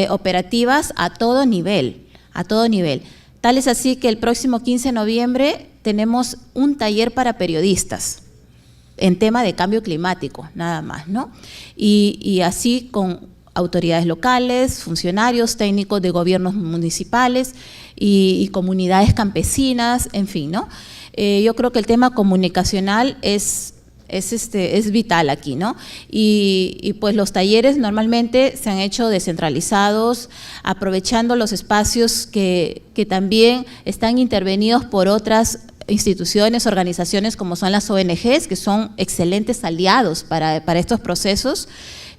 operativas a todo nivel. Tal es así que el próximo 15 de noviembre tenemos un taller para periodistas en tema de cambio climático, nada más, ¿no? Y así con autoridades locales, funcionarios, técnicos de gobiernos municipales y comunidades campesinas, en fin, ¿no? Yo creo que el tema comunicacional es vital aquí, ¿no? Y pues los talleres normalmente se han hecho descentralizados, aprovechando los espacios que también están intervenidos por otras instituciones, organizaciones como son las ONGs, que son excelentes aliados para estos procesos.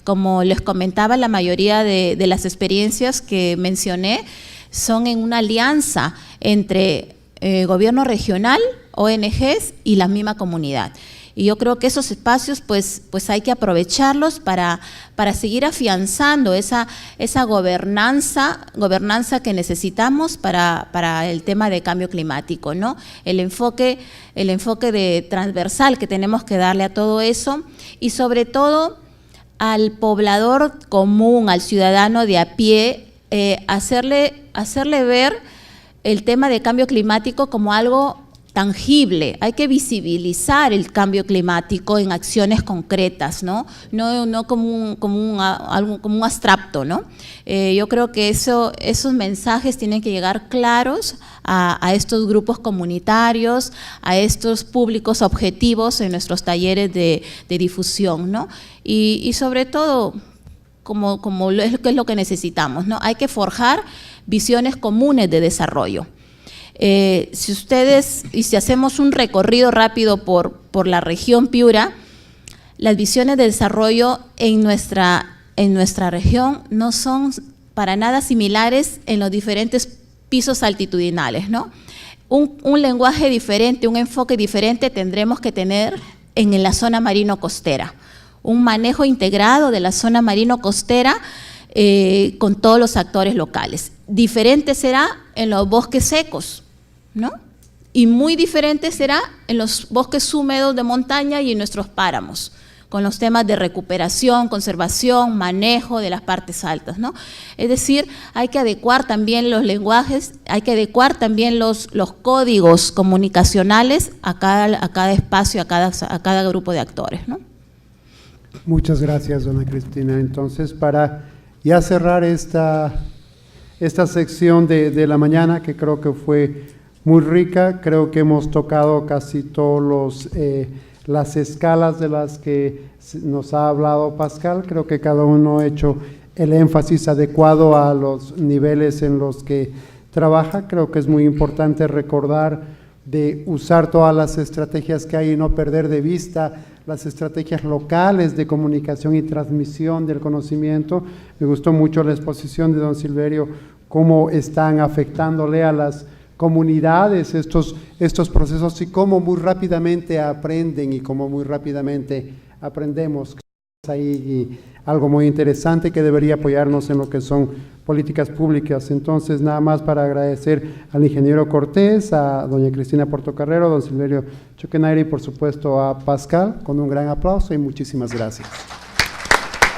Como les comentaba, la mayoría de las experiencias que mencioné son en una alianza entre gobierno regional, ONGs y la misma comunidad. Y yo creo que esos espacios pues hay que aprovecharlos para seguir afianzando esa gobernanza que necesitamos para el tema de cambio climático, ¿no? El enfoque de transversal que tenemos que darle a todo eso y sobre todo al poblador común, al ciudadano de a pie, hacerle ver el tema de cambio climático como algo tangible. Hay que visibilizar el cambio climático en acciones concretas, ¿no? No como un abstracto, ¿no? Yo creo que esos mensajes tienen que llegar claros a estos grupos comunitarios, a estos públicos objetivos en nuestros talleres de difusión, ¿no? Y sobre todo, ¿qué es lo que necesitamos, ¿no? Hay que forjar visiones comunes de desarrollo. Si hacemos un recorrido rápido por la región Piura, las visiones de desarrollo en nuestra región no son para nada similares en los diferentes pisos altitudinales, ¿no? Un lenguaje diferente, un enfoque diferente tendremos que tener en la zona marino-costera, un manejo integrado de la zona marino-costera con todos los actores locales. Diferente será en los bosques secos, ¿no? Y muy diferente será en los bosques húmedos de montaña y en nuestros páramos, con los temas de recuperación, conservación, manejo de las partes altas, ¿no? Es decir, hay que adecuar también los lenguajes, hay que adecuar también los códigos comunicacionales a cada espacio, a cada grupo de actores, ¿no? Muchas gracias, dona Cristina. Entonces, para ya cerrar esta sección de la mañana, que creo que fue muy rica, creo que hemos tocado casi todos los las escalas de las que nos ha hablado Pascal. Creo que cada uno ha hecho el énfasis adecuado a los niveles en los que trabaja. Creo que es muy importante recordar de usar todas las estrategias que hay y no perder de vista las estrategias locales de comunicación y transmisión del conocimiento. Me gustó mucho la exposición de don Silverio, cómo están afectándole a las comunidades estos procesos y cómo muy rápidamente aprenden y cómo muy rápidamente aprendemos. Ahí algo muy interesante que debería apoyarnos en lo que son políticas públicas. Entonces, nada más para agradecer al ingeniero Cortés, a doña Cristina Portocarrero, don Silverio Choquenaire y por supuesto a Pascal, con un gran aplauso y muchísimas gracias.